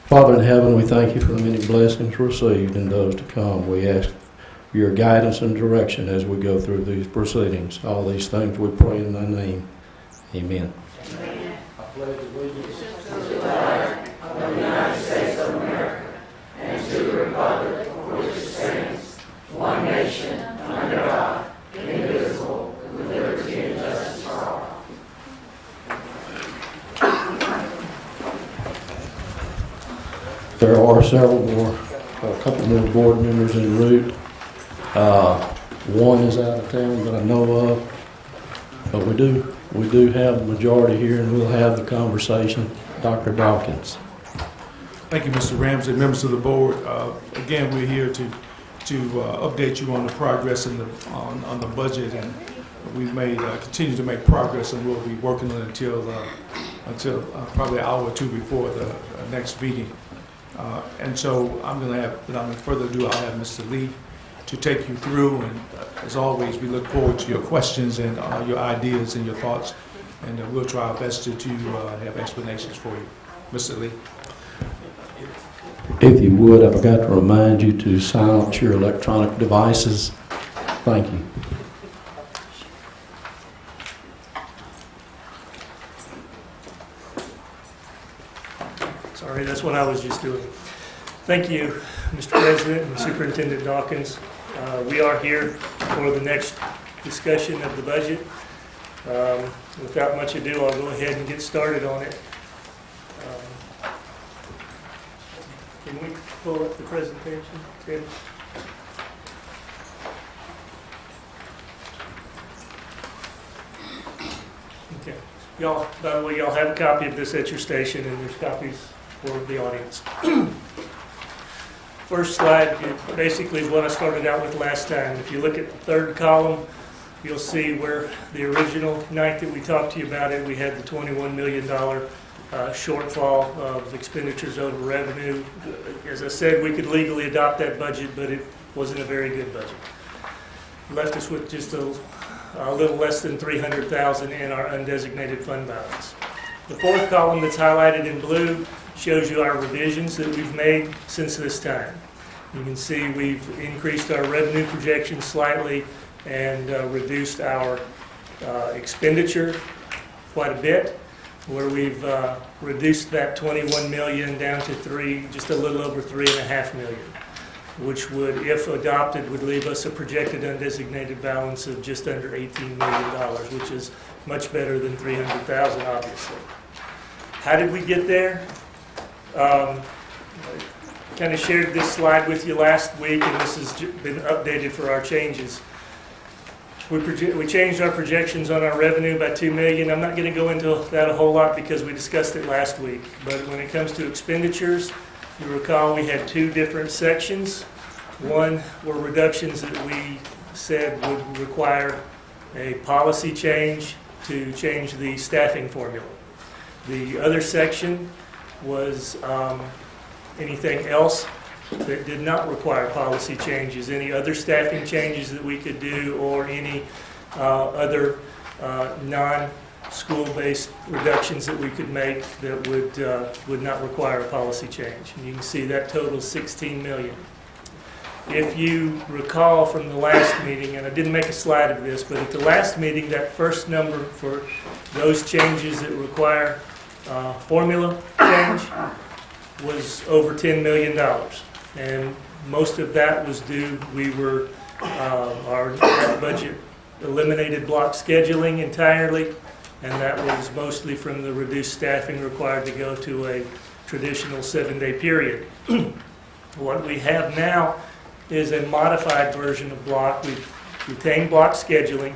Father in heaven, we thank you for the many blessings received and those to come. We ask for your guidance and direction as we go through these proceedings. All these things we pray in thy name. Amen. Amen. I pledge allegiance to the flag of the United States of America and to the republic for which it stands, one nation, under God, indivisible, with liberty and justice for all. There are a couple more board members en route. One is out of town that I know of, but we do have the majority here, and we'll have the conversation. Dr. Dawkins. Thank you, Mr. Ramsey, members of the board. Again, we're here to update you on the progress on the budget, and we've continue to make progress, and we'll be working on it until probably an hour or two before the next meeting. And so without further ado, I'll have Mr. Lee to take you through, and as always, we look forward to your questions and your ideas and your thoughts, and we'll try our best to have explanations for you. Mr. Lee. If you would, I forgot to remind you to silence your electronic devices. Thank you. Sorry, that's what I was just doing. Thank you, Mr. President and Superintendent Dawkins. We are here for the next discussion of the budget. Without much ado, I'll go ahead and get started on it. Can we pull up the presentation, Tim? Okay. Y'all, by the way, y'all have a copy of this at your station, and there's copies for the audience. First slide basically is what I started out with last time. If you look at the third column, you'll see where the original night that we talked to you about it, we had the $21 million shortfall of expenditures over revenue. As I said, we could legally adopt that budget, but it wasn't a very good budget. Left us with just a little less than $300,000 in our undesignated fund balance. The fourth column that's highlighted in blue shows you our revisions that we've made since this time. You can see we've increased our revenue projections slightly, and reduced our expenditure quite a bit, where we've reduced that 21 million down to just a little over 3.5 million, which would, if adopted, would leave us a projected undesignated balance of just under $18 million, which is much better than 300,000, obviously. How did we get there? Kind of shared this slide with you last week, and this has been updated for our changes. We changed our projections on our revenue by $2 million. I'm not going to go into that a whole lot because we discussed it last week. But when it comes to expenditures, you recall we had two different sections. One were reductions that we said would require a policy change to change the staffing formula. The other section was anything else that did not require policy changes, any other staffing changes that we could do, or any other non-school-based reductions that we could make that would not require a policy change. And you can see that total is $16 million. If you recall from the last meeting, and I didn't make a slide of this, but at the last meeting, that first number for those changes that require formula change was over $10 million. And most of that was due, our budget eliminated block scheduling entirely, and that was mostly from the reduced staffing required to go to a traditional 7-day period. What we have now is a modified version of block. We've retained block scheduling.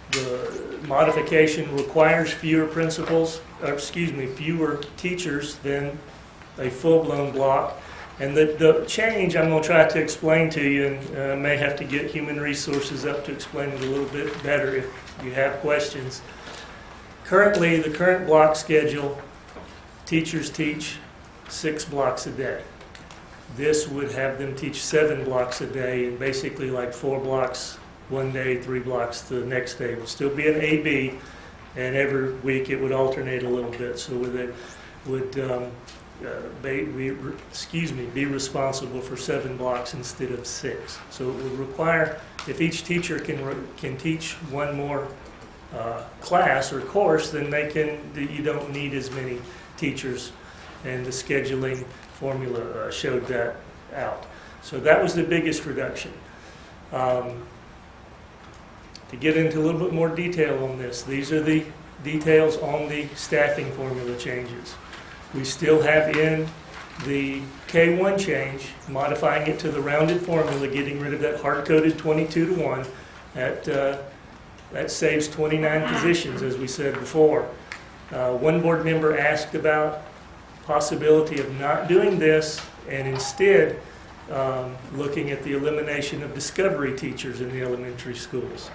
The modification requires fewer teachers than a full-blown block. And the change I'm going to try to explain to you, and may have to get human resources up to explain it a little bit better if you have questions. Currently, the current block schedule, teachers teach 6 blocks a day. This would have them teach 7 blocks a day, and basically like 4 blocks one day, 3 blocks the next day. It would still be an AB, and every week it would alternate a little bit, so they would be responsible for 7 blocks instead of 6. So it would require, if each teacher can teach one more class or course, then you don't need as many teachers, and the scheduling formula showed that out. So that was the biggest reduction. To get into a little bit more detail on this, these are the details on the staffing formula changes. We still have in the K1 change, modifying it to the rounded formula, getting rid of that hard-coded 22-to-1. That saves 29 positions, as we said before. One board member asked about possibility of not doing this and instead looking at the elimination of discovery teachers in the elementary schools.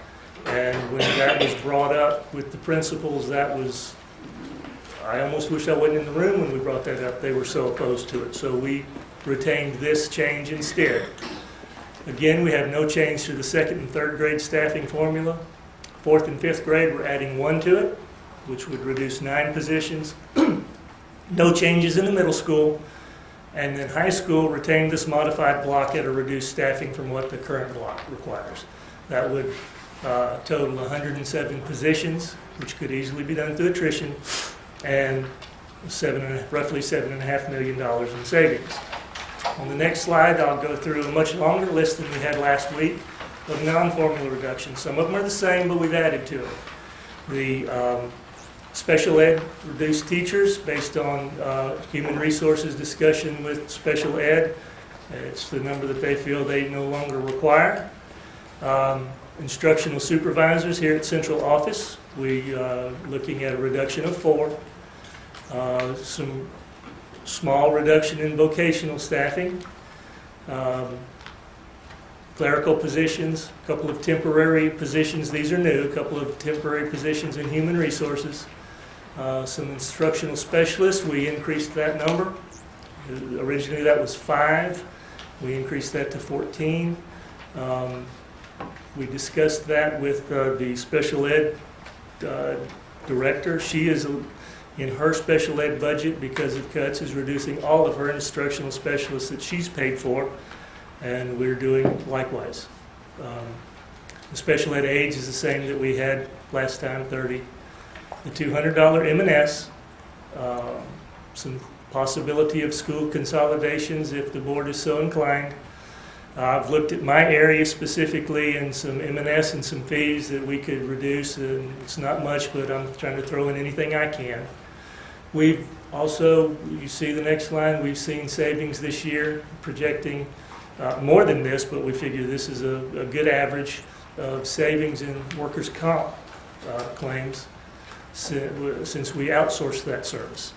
And when that was brought up with the principals, I almost wish I wasn't in the room when we brought that up. They were so opposed to it. So we retained this change instead. Again, we have no change to the 2nd and 3rd grade staffing formula. 4th and 5th grade, we're adding 1 to it, which would reduce 9 positions. No changes in the middle school. And then high school retained this modified block at a reduced staffing from what the current block requires. That would total 107 positions, which could easily be done through attrition, and roughly $7.5 million in savings. On the next slide, I'll go through a much longer list than we had last week of non-formula reductions. Some of them are the same, but we've added to it. The special ed reduced teachers based on human resources discussion with special ed. It's the number that they feel they no longer require. Instructional supervisors here at central office, we looking at a reduction of 4. Some small reduction in vocational staffing. Clerical positions, a couple of temporary positions, these are new, a couple of temporary positions in human resources. Some instructional specialists, we increased that number. Originally that was 5, we increased that to 14. We discussed that with the special ed director. She is, in her special ed budget, because of cuts, is reducing all of her instructional specialists that she's paid for. and we're doing likewise. The special ed aids is the same that we had last time, 30. The $200 M&S, some possibility of school consolidations if the board is so inclined. I've looked at my area specifically and some M&S and some fees that we could reduce, and it's not much, but I'm trying to throw in anything I can. We've also, you see the next line, we've seen savings this year, projecting more than this, but we figure this is a good average of savings in workers' comp claims since we outsourced that service.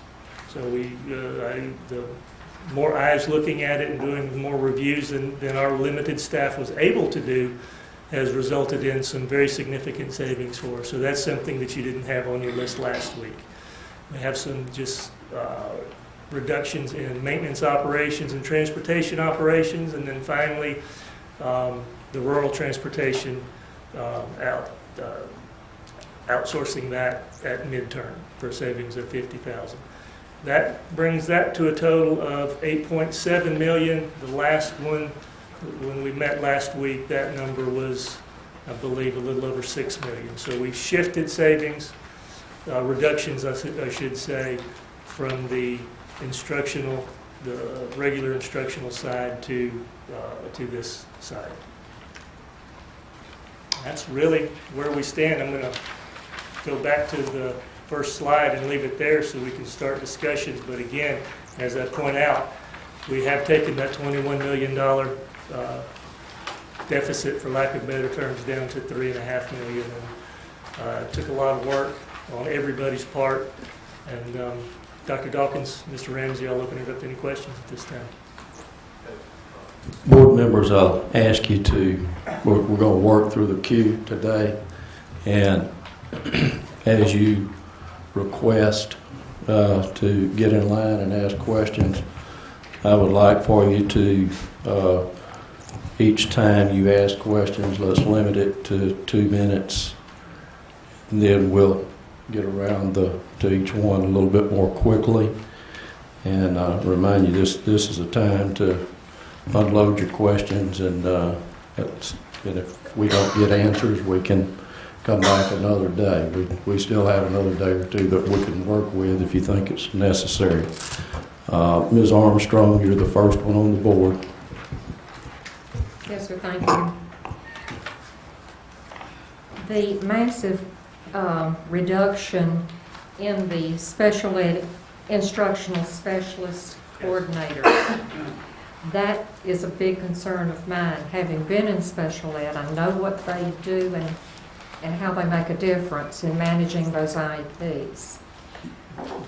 So the more eyes looking at it and doing more reviews than our limited staff was able to do has resulted in some very significant savings for us. So that's something that you didn't have on your list last week. We have some just reductions in maintenance operations and transportation operations, and then finally the rural transportation outsourcing that at midterm for savings of $50,000. That brings that to a total of $8.7 million. The last one, when we met last week, that number was, I believe, a little over $6 million. So we've shifted savings, reductions, I should say, from the regular instructional side to this side. That's really where we stand. I'm going to go back to the first slide and leave it there so we can start discussions. But again, as I point out, we have taken that $21 million deficit, for lack of better terms, down to $3.5 million. And it took a lot of work on everybody's part. And Dr. Dawkins, Mr. Ramsey, I'll open it up to any questions at this time. Board members, I'll ask you we're going to work through the queue today, and as you request to get in line and ask questions, I would like for you to, each time you ask questions, let's limit it to 2 minutes, and then we'll get around to each one a little bit more quickly. And remind you, this is a time to unload your questions, and if we don't get answers, we can come back another day. We still have another day or two that we can work with if you think it's necessary. Ms. Armstrong, you're the first one on the board. Yes, sir, thank you. The massive reduction in the special ed instructional specialist coordinator, that is a big concern of mine. Having been in special ed, I know what they do and how they make a difference in managing those IEPs.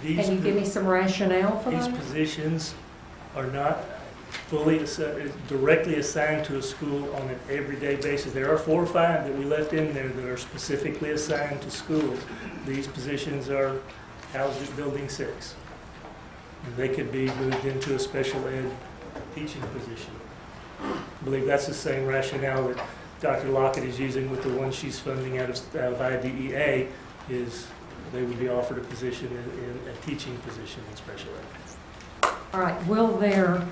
Can you give me some rationale for These that? positions are not fully directly assigned to a school on an everyday basis. There are 4 or 5 that we left in there that are specifically assigned to schools. These positions are housed at Building 6. And they could be moved into a special ed teaching position. I believe that's the same rationale that Dr. Lockett is using with the one she's funding out of IDEA, is they would be offered a position in a teaching position in special ed. All right, will their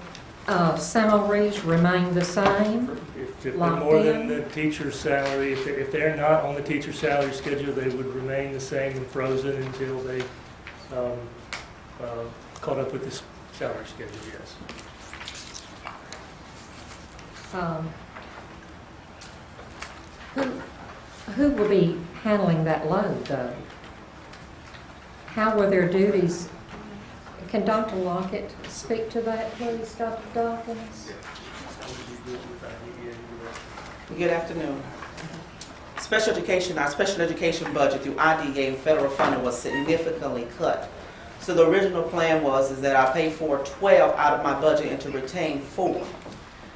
salaries remain the same? If they're Locked more in? than the teacher's salary, if they're not on the teacher's salary schedule, they would remain the same and frozen until they caught up with this salary schedule, yes. Who will be handling that load, though? How will their duties? Can Dr. Lockett speak to that, please, Dr. Dawkins? Good afternoon. Special education, our special education budget through IDEA and federal funding was significantly cut. So the original plan is that I pay for 12 out of my budget and to retain 4.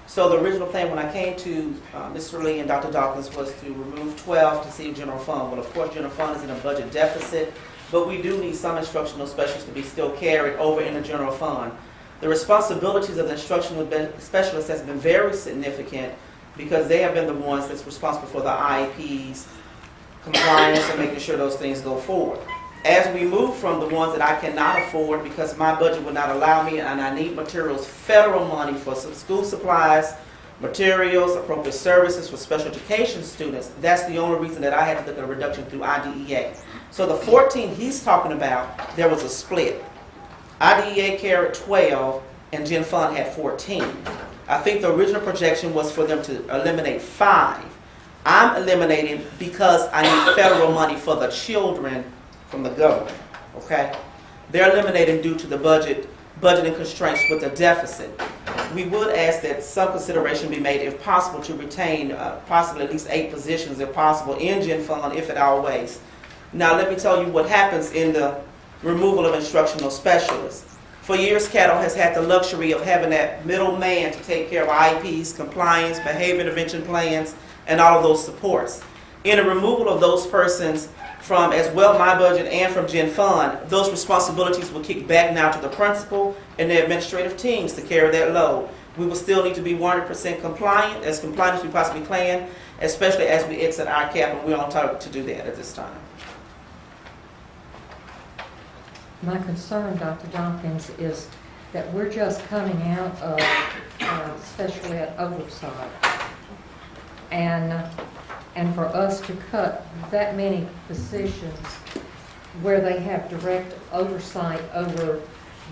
So the original plan when I came to Mr. Lee and Dr. Dawkins was to remove 12 to save general fund. Well, of course, general fund is in a budget deficit, but we do need some instructional specialists to be still carried over in the general fund. The responsibilities of the instructional specialists has been very significant because they have been the ones that's responsible for the IEPs, compliance, and making sure those things go forward. As we move from the ones that I cannot afford because my budget would not allow me and I need materials, federal money for some school supplies, materials, appropriate services for special education students. That's the only reason that I had to look at a reduction through IDEA. So the 14 he's talking about, there was a split. IDEA carried 12 and Gen Fund had 14. I think the original projection was for them to eliminate 5. I'm eliminating because I need federal money for the children from the government, okay? They're eliminating due to the budgeting constraints with the deficit. We would ask that some consideration be made, if possible, to retain possibly at least 8 positions, if possible, in Gen Fund, if at all ways. Now, let me tell you what happens in the removal of instructional specialists. For years, Caddo has had the luxury of having that middle man to take care of IEPs, compliance, behavior intervention plans, and all of those supports. In the removal of those persons from as well my budget and from Gen Fund, those responsibilities will kick back now to the principal and the administrative teams to carry that load. We will still need to be 100% compliant as we possibly can, especially as we exit our cap, and we're on target to do that at this time. My concern, Dr. Tompkins, is that we're just coming out of special ed oversight. And for us to cut that many positions where they have direct oversight over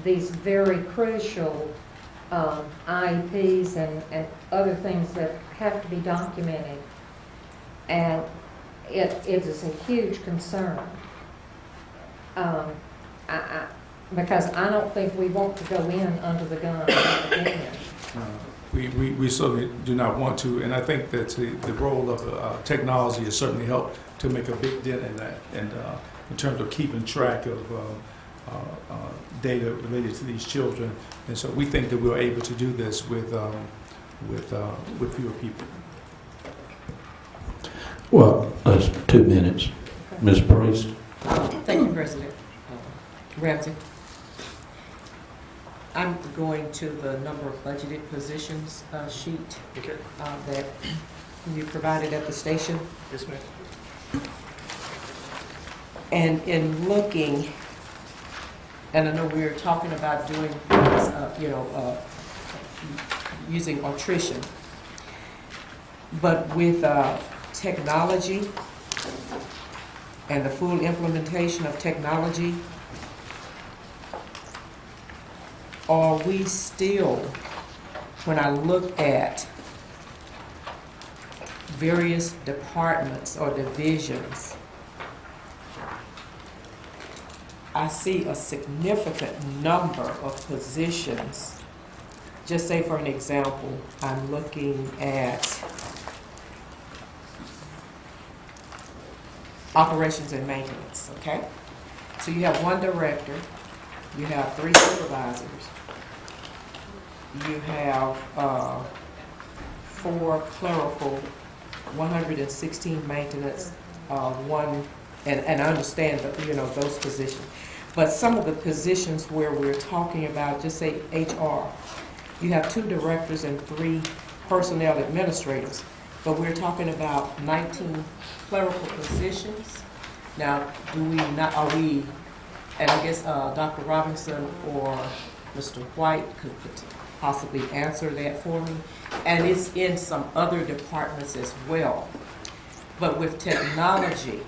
these very crucial IEPs and other things that have to be documented, and it is a huge concern. Because I don't think we want to go in under the gun again. We certainly do not want to, and I think that the role of technology has certainly helped to make a big dent in that, and in terms of keeping track of data related to these children. And so we think that we're able to do this with fewer people. Well, that's 2 minutes. Ms. Priest? Thank you, President Ramsey. I'm going to the number of budgeted positions sheet Okay. that you provided at the station. Yes, ma'am. And in looking, and I know we were talking about doing things, using attrition, but with technology and the full implementation of technology, are we still, when I look at various departments or divisions, I see a significant number of positions. Just say for an example, I'm looking at operations and maintenance, okay? So you have 1 director, you have 3 supervisors, you have 4 clerical, 116 maintenance, 1, and I understand that, those positions. But some of the positions where we're talking about, just say HR, you have 2 directors and 3 personnel administrators, but we're talking about 19 clerical positions. Now, are we, and I guess Dr. Robinson or Mr. White could possibly answer that for me. And it's in some other departments as well. But with technology,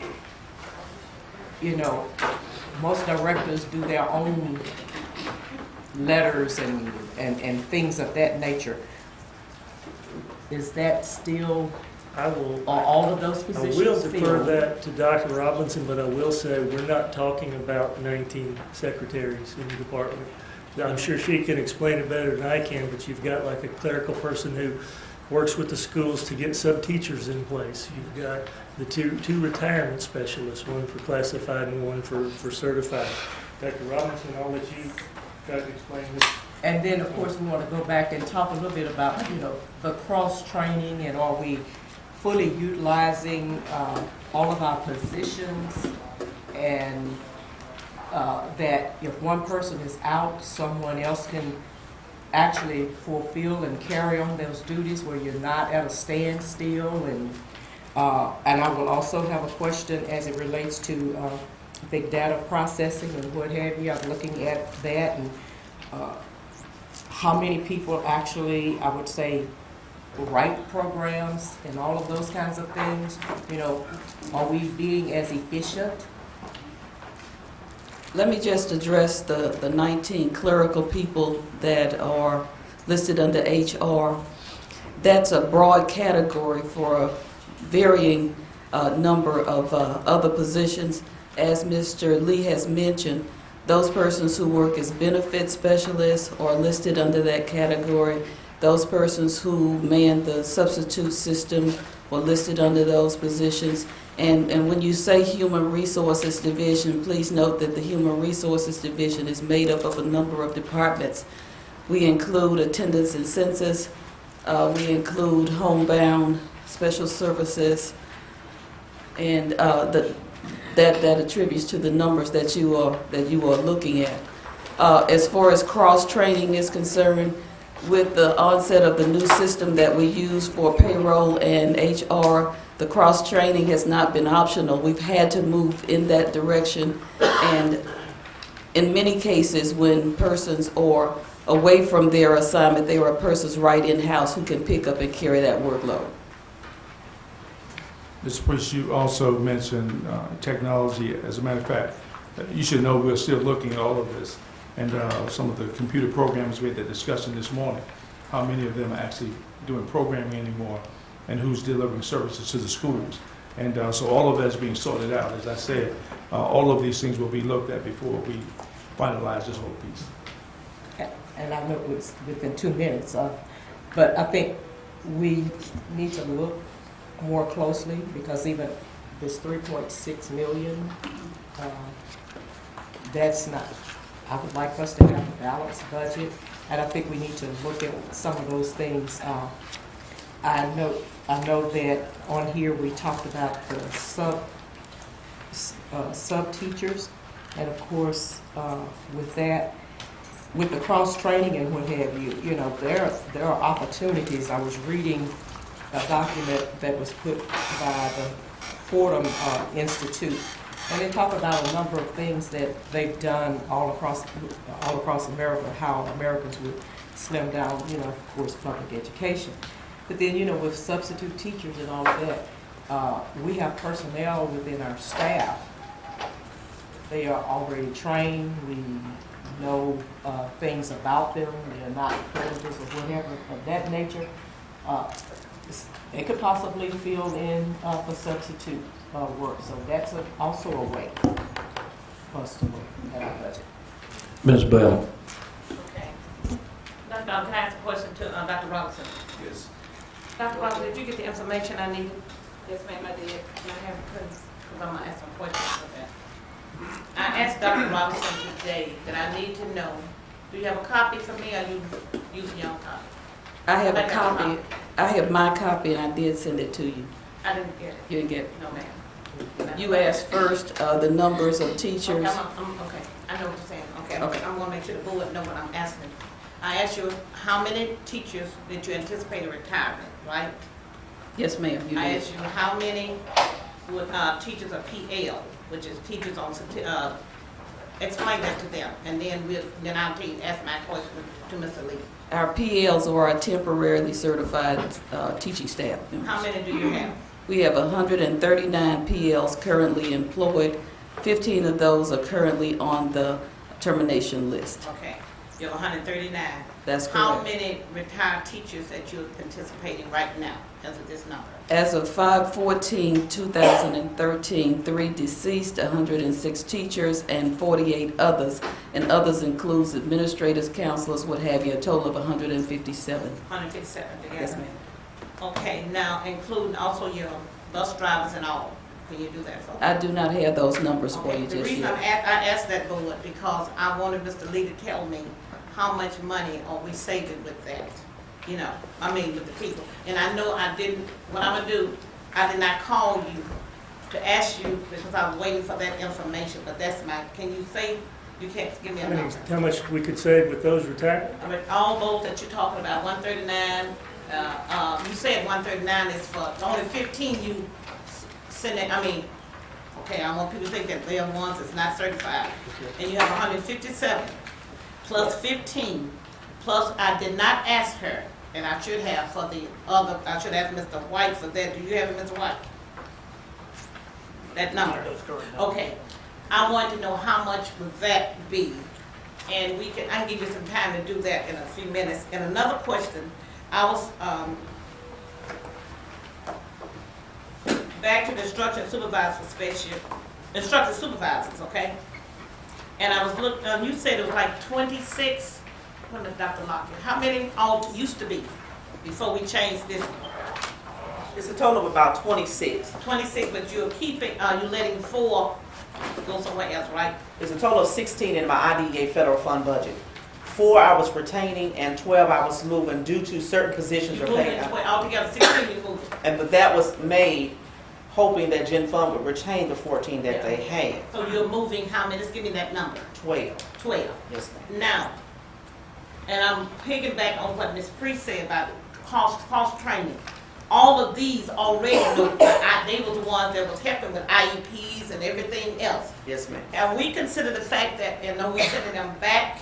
most directors do their own letters and things of that nature. Is that still, are all of those positions I will defer filled? that to Dr. Robinson, but I will say we're not talking about 19 secretaries in the department. I'm sure she can explain it better than I can, but you've got like a clerical person who works with the schools to get sub-teachers in place. You've got the two retirement specialists, one for classified and one for certified. Dr. Robinson, I'll let you try to explain this. And then, of course, we want to go back and talk a little bit about, the cross-training, and are we fully utilizing all of our positions, and that if one person is out, someone else can actually fulfill and carry on those duties where you're not at a standstill. And I will also have a question as it relates to big data processing and what have you. I'm looking at that, and how many people actually, I would say, write programs and all of those kinds of things? You know, are we being as efficient? Let me just address the 19 clerical people that are listed under HR. That's a broad category for a varying number of other positions. As Mr. Lee has mentioned, those persons who work as benefit specialists are listed under that category. Those persons who man the substitute system were listed under those positions. And when you say Human Resources Division, please note that the Human Resources Division is made up of a number of departments. We include attendance and census, we include homebound, special services, and that attributes to the numbers that you are looking at. As far as cross-training is concerned, with the onset of the new system that we use for payroll and HR, the cross-training has not been optional. We've had to move in that direction, and in many cases, when persons are away from their assignment, there are persons right in-house who can pick up and carry that workload. Mr. Priest, you also mentioned technology. As a matter of fact, you should know we're still looking at all of this. And some of the computer programs, we had that discussion this morning, how many of them are actually doing programming anymore and who's delivering services to the schools. And so all of that is being sorted out. As I said, all of these things will be looked at before we finalize this whole piece. And I know it was within 2 minutes, but I think we need to look more closely, because even this 3.6 million, that's not, I would like us to have a balanced budget, and I think we need to look at some of those things. I know that on here we talked about the sub teachers, and of course with that, with the cross training and what have you, you know, there are opportunities. I was reading a document that was put by the Fordham Institute, and they talk about a number of things that they've done all across America, how Americans would slim down, you know, of course, public education. But then, you know, with substitute teachers and all of that, we have personnel within our staff. They are already trained. We know things about them. They're not predators or whatever of that nature. They could possibly fill in for substitute work. So that's also a way for us to look at our budget. Ms. Bell. Okay. Dr. Can I ask a question to Dr. Robinson? Yes. Dr. Robinson, did you get the information I needed? Yes, ma'am, I did. Can I have it, please? Because I'm going to ask some questions of that. I asked Dr. Robinson today that I need to know, do you have a copy for me, or you using your own copy? I have a copy. I have my copy, and I did send it to you. I didn't get it. You didn't get it? No, ma'am. You asked first the numbers of teachers. Okay, okay, I know what you're saying. Okay, Okay. I'm going to make sure the board know what I'm asking. I asked you how many teachers did you anticipate retirement, right? Yes, ma'am, you I did. asked you how many would teachers of PL, which is teachers on, explain that to them, and then I'll ask my question to Mr. Lee. Our PLs are our temporarily certified teaching staff members. How many do you have? We have 139 PLs currently employed. 15 of those are currently on the termination list. Okay, you have 139. That's How correct. many retired teachers that you're anticipating right now as of this number? As of 5/14/2013, 3 deceased, 106 teachers, and 48 others. And others includes administrators, counselors, what have you, a total of 157. 157 together? Yes, ma'am. Okay, now including also your bus drivers and all. Can you do that for me? I do not have those numbers for Okay, you the just reason yet. I asked that board because I wanted Mr. Lee to tell me how much money are we saving with that, you know, I mean with the people. And I know I didn't, what I'm gonna do, I did not call you to ask you because I was waiting for that information, but that's my, can you say, you can't give me a number? How much we could save with those retired? I mean, all those that you're talking about, 139, you said 139 is for, only 15 you send it, I mean, okay, I want people to think that they're ones that's not certified. And you have 157, plus 15, plus I did not ask her and I should have for the other, I should ask Mr. White for that. Do you have it, Mr. White? That number? Okay. I want to know how much would that be? And I can give you some time to do that in a few minutes. And another question, I was, back to the instruction supervisor instruction supervisors, okay? And I was looking, you said it was like 26, what is Dr. Lockett? How many all used to be before we changed this? It's a total of about 26. 26, but you're keeping, you're letting 4 go somewhere else, right? It's a total of 16 in my IDEA federal fund budget. 4 I was retaining and 12 I was moving due to certain positions You're are moving paid. altogether 16 you're moving. But that was made hoping that Gen Fund would retain the 14 that they had. So you're moving how many? Just give me that number. 12. 12. Yes, ma'am. Now, and I'm piggybacking on what Ms. Priest said about cost training. All of these already know that they were the ones that was helping with IEPs and everything else. Yes, ma'am. Have we considered the fact that, and are we sending them back?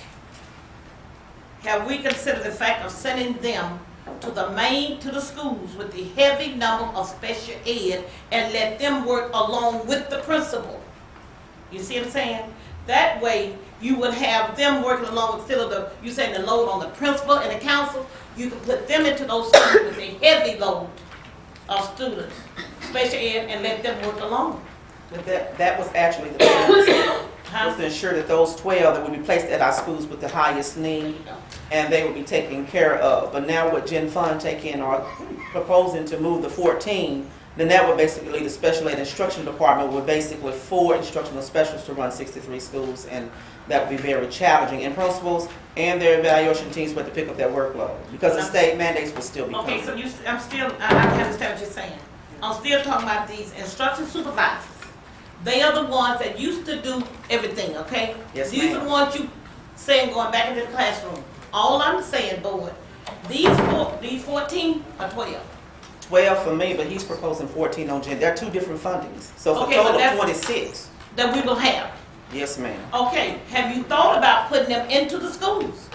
Have we considered the fact of sending them to the schools with the heavy number of special ed and let them work along with the principal? You see what I'm saying? That way, you would have them working along instead of you saying the load on the principal and the council. You can put them into those schools with a heavy load of students, special ed, and let them work along. But that was actually the plan, was to ensure that those 12 that would be placed at our schools with the highest need, and they would be taken care of. But now with Gen Fund taking or proposing to move the 14, then that would basically leave the special ed instruction department with basically 4 instructional specialists to run 63 schools, and that would be very challenging. And principals and their evaluation teams would have to pick up that workload because the state mandates will still be coming. Okay, so I understand what you're saying. I'm still talking about these instruction supervisors. They are the ones that used to do everything, okay? Yes, These are the ones you saying going back into the classroom. All I'm saying, board, these 14 or 12. 12 for me, but he's proposing 14 on Gen. They're 2 different fundings, so it's Okay, a total but of that's- 26. That we will have. Yes, ma'am. Okay, have you thought about putting them into the schools?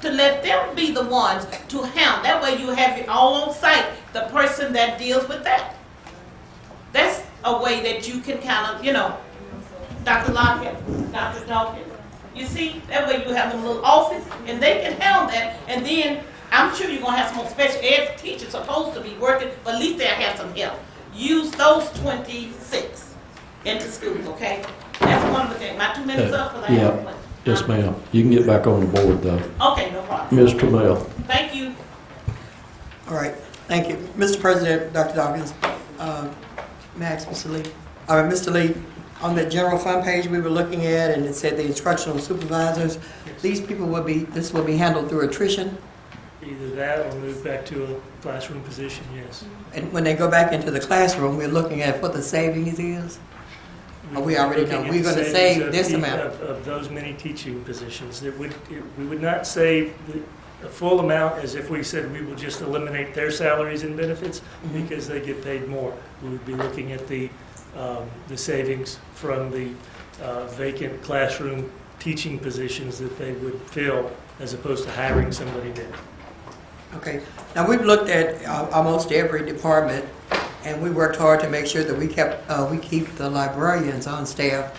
To let them be the ones to handle. That way you have it all on site, the person that deals with that. That's a way that you can kind of, Dr. Lockett, Dr. Dawkins. You see, that way you have them little office and they can handle that. And then I'm sure you're going to have some special ed teachers supposed to be working, but at least they'll have some help. Use those 26 into schools, okay? That's one of the things. My 2 minutes up because I have a question. Yes, ma'am. You can get back on the board, though. Okay, no problem. Ms. Trammell. Thank you. All right, thank you. Mr. President, Dr. Dawkins, Max, Mr. Lee. All right, Mr. Lee, on the general fund page we were looking at, and it said the instructional supervisors, these people this will be handled through attrition, Either that or move back to a classroom position, yes. and when they go back into the classroom, we're looking at what the savings is? Or we already know, Looking at we're the gonna savings save of this the- amount. Of those many teaching positions. We would not save the full amount as if we said we will just eliminate their salaries and benefits Mhm. because they get paid more. We would be looking at the savings from the vacant classroom teaching positions that they would fill as opposed to hiring somebody new. Okay, now we've looked at almost every department, and we worked hard to make sure that we keep the librarians on staff.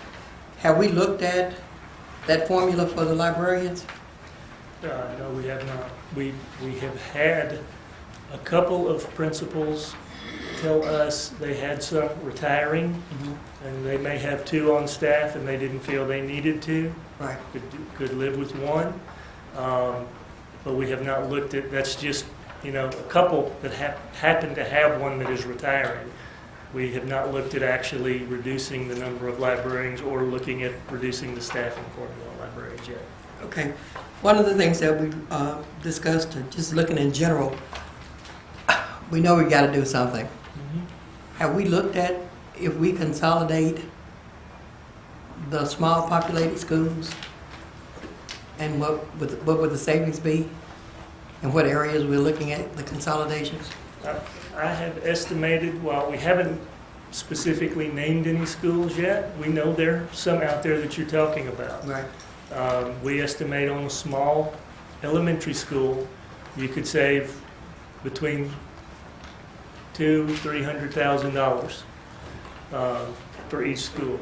Have we looked at that formula for the librarians? No, we have not. We have had a couple of principals tell us they had some retiring, and they may have 2 on staff, and they didn't feel they needed to. Right. Could live with 1. But we have not looked at, that's just, a couple that happen to have one that is retiring. We have not looked at actually reducing the number of librarians or looking at reducing the staffing for the librarians yet. Okay, one of the things that we discussed, just looking in general, we know we got to do something. Have we looked at if we consolidate the small populated schools? And what would the savings be? And what areas we're looking at, the consolidations? I have estimated, while we haven't specifically named any schools yet, we know there are some out there that you're talking about. Right. We estimate on a small elementary school, you could save between $200,000-300,000 for each school.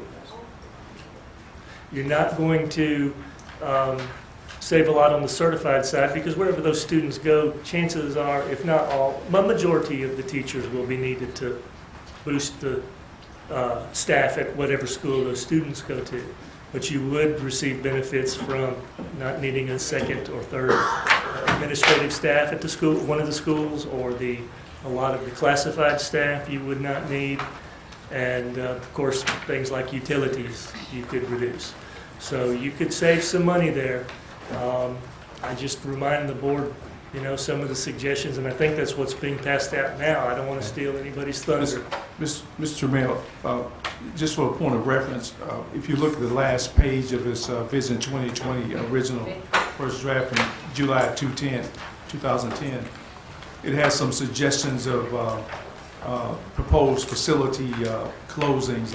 You're not going to save a lot on the certified side, because wherever those students go, chances are, if not all, a majority of the teachers will be needed to boost the staff at whatever school those students go to. But you would receive benefits from not needing a second or third administrative staff at the school, one of the schools, or a lot of the classified staff you would not need. And of course, things like utilities you could reduce. So you could save some money there. I just remind the board, some of the suggestions, and I think that's what's being passed out now. I don't want to steal anybody's thunder. Mr. Trammell, just for a point of reference, if you look at the last page of this Vision 2020 original first draft from July 2010, it has some suggestions of proposed facility closings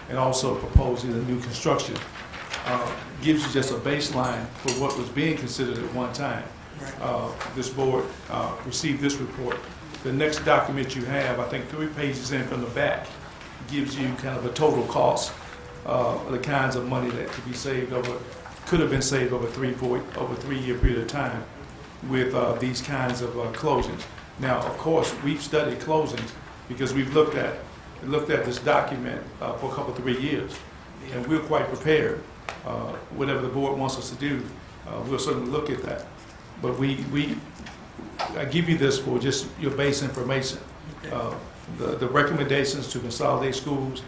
and also proposed new construction. Gives you just a baseline for what was being considered at one time. This board received this report. The next document you have, I think 3 pages in from the back, gives you kind of a total cost, the kinds of money that could have been saved over a 3-year period of time with these kinds of closings. Now, of course, we've studied closings because we've looked at this document for a couple, 3 years, and we're quite prepared. Whatever the board wants us to do, we'll certainly look at that. But I give you this for just your base information. The recommendations to consolidate schools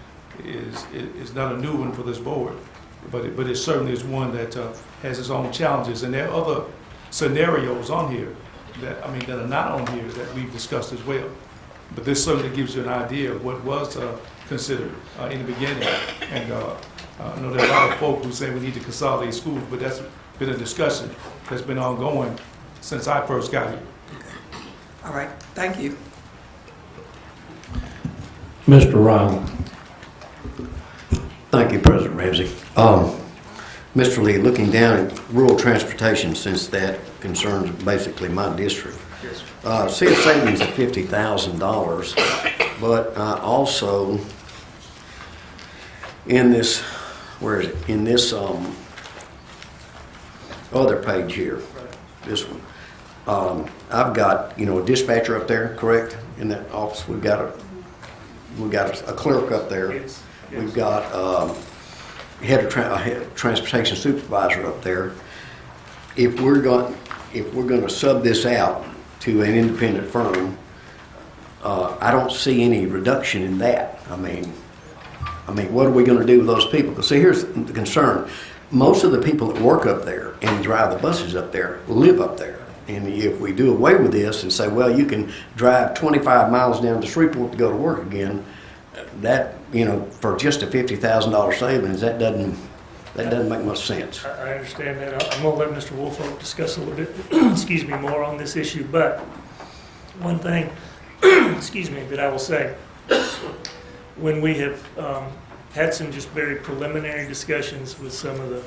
is not a new one for this board, but it certainly is one that has its own challenges. And there are other scenarios on here that are not on here that we've discussed as well. But this certainly gives you an idea of what was considered in the beginning. And I know there are a lot of folk who say we need to consolidate schools, but that's been a discussion that's been ongoing since I first got here. All right, thank you. Mr. Ryan. Thank you, President Ramsey. Mr. Lee, looking down at rural transportation, since that concerns basically my district, see a savings of $50,000, but also in this, where is it? In this other page here, this one, I've got a dispatcher up there, correct? In that office, we've got a clerk up there. Yes. We've got a transportation supervisor up there. If we're going to sub this out to an independent firm, I don't see any reduction in that. I mean, what are we going to do with those people? Because see, here's the concern. Most of the people that work up there and drive the buses up there live up there. And if we do away with this and say, well, you can drive 25 miles down to Shreveport to go to work again, that, for just a $50,000 savings, that doesn't make much sense. I understand that. I'm going to let Mr. Woolfolk discuss a little bit, excuse me, more on this issue. But one thing, excuse me, that I will say, when we have had some just very preliminary discussions with some of the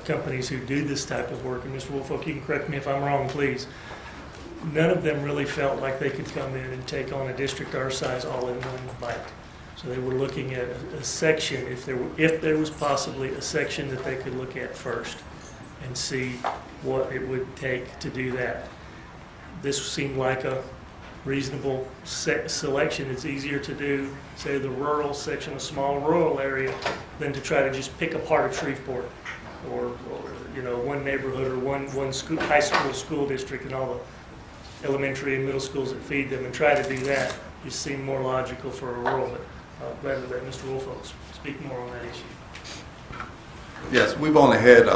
companies who do this type of work, and Mr. Woolfolk, you can correct me if I'm wrong, please. None of them really felt like they could come in and take on a district our size all in one bite. So they were looking at a section, if there was possibly a section that they could look at first and see what it would take to do that. This seemed like a reasonable selection. It's easier to do, say, the rural section, a small rural area, than to try to just pick apart a Shreveport or one neighborhood or one school, high school district and all the elementary and middle schools that feed them, and try to do that. Just seemed more logical for a rural. But glad to let Mr. Woolfolk speak more on that issue. Yes, we've only had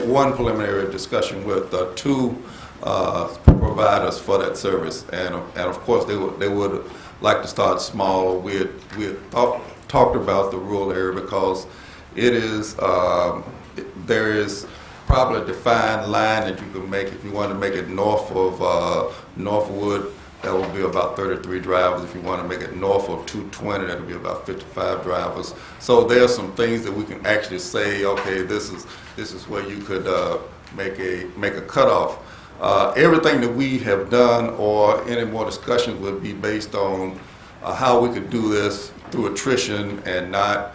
one preliminary discussion with 2 providers for that service, and of course they would like to start small. We had talked about the rural area because it is there is probably a defined line that you can make if you want to make it north of Northwood. That will be about 33 drivers. If you want to make it north of 220, that will be about 55 drivers. So there are some things that we can actually say, okay, this is where you could make a cutoff. Everything that we have done or any more discussions would be based on how we could do this through attrition and not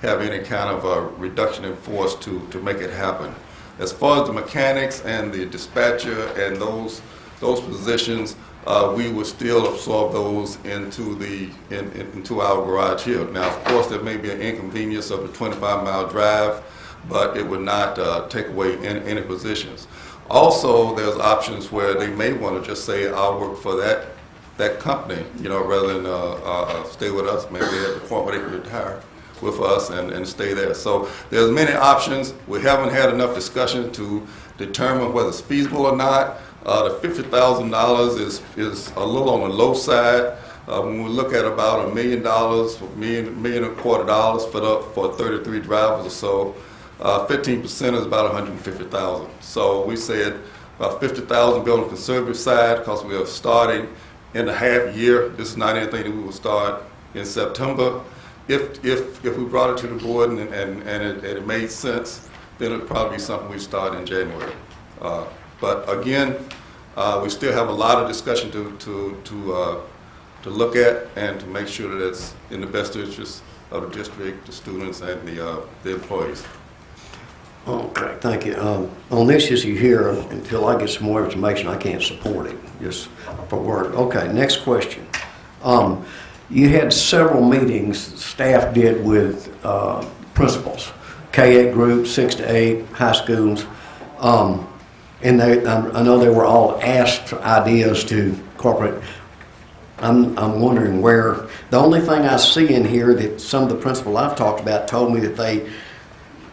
have any kind of a reduction in force to make it happen. As far as the mechanics and the dispatcher and those positions, we would still absorb those into our garage here. Now, of course, there may be an inconvenience of a 25-mile drive, but it would not take away any positions. Also, there's options where they may want to just say, I'll work for that company, rather than stay with us, maybe at the point where they can retire with us and stay there. So there's many options. We haven't had enough discussion to determine whether it's feasible or not. The $50,000 is a little on the low side. When we look at about $1 million, million and a quarter dollars for 33 drivers or so, 15% is about $150,000. So we said about $50,000 be on the conservative side because we are starting in a half year. This is not anything that we will start in September. If we brought it to the board and it made sense, then it would probably be something we start in January. But again, we still have a lot of discussion to look at and to make sure that it's in the best interest of the district, the students, and the employees. Okay, thank you. On this issue here, until I get some more information, I can't support it, just for word. Okay, next question. You had several meetings staff did with principals, K-8 groups, 6 to 8, high schools, and I know they were all asked for ideas to incorporate. I'm wondering where, the only thing I see in here that some of the principals I've talked about told me that they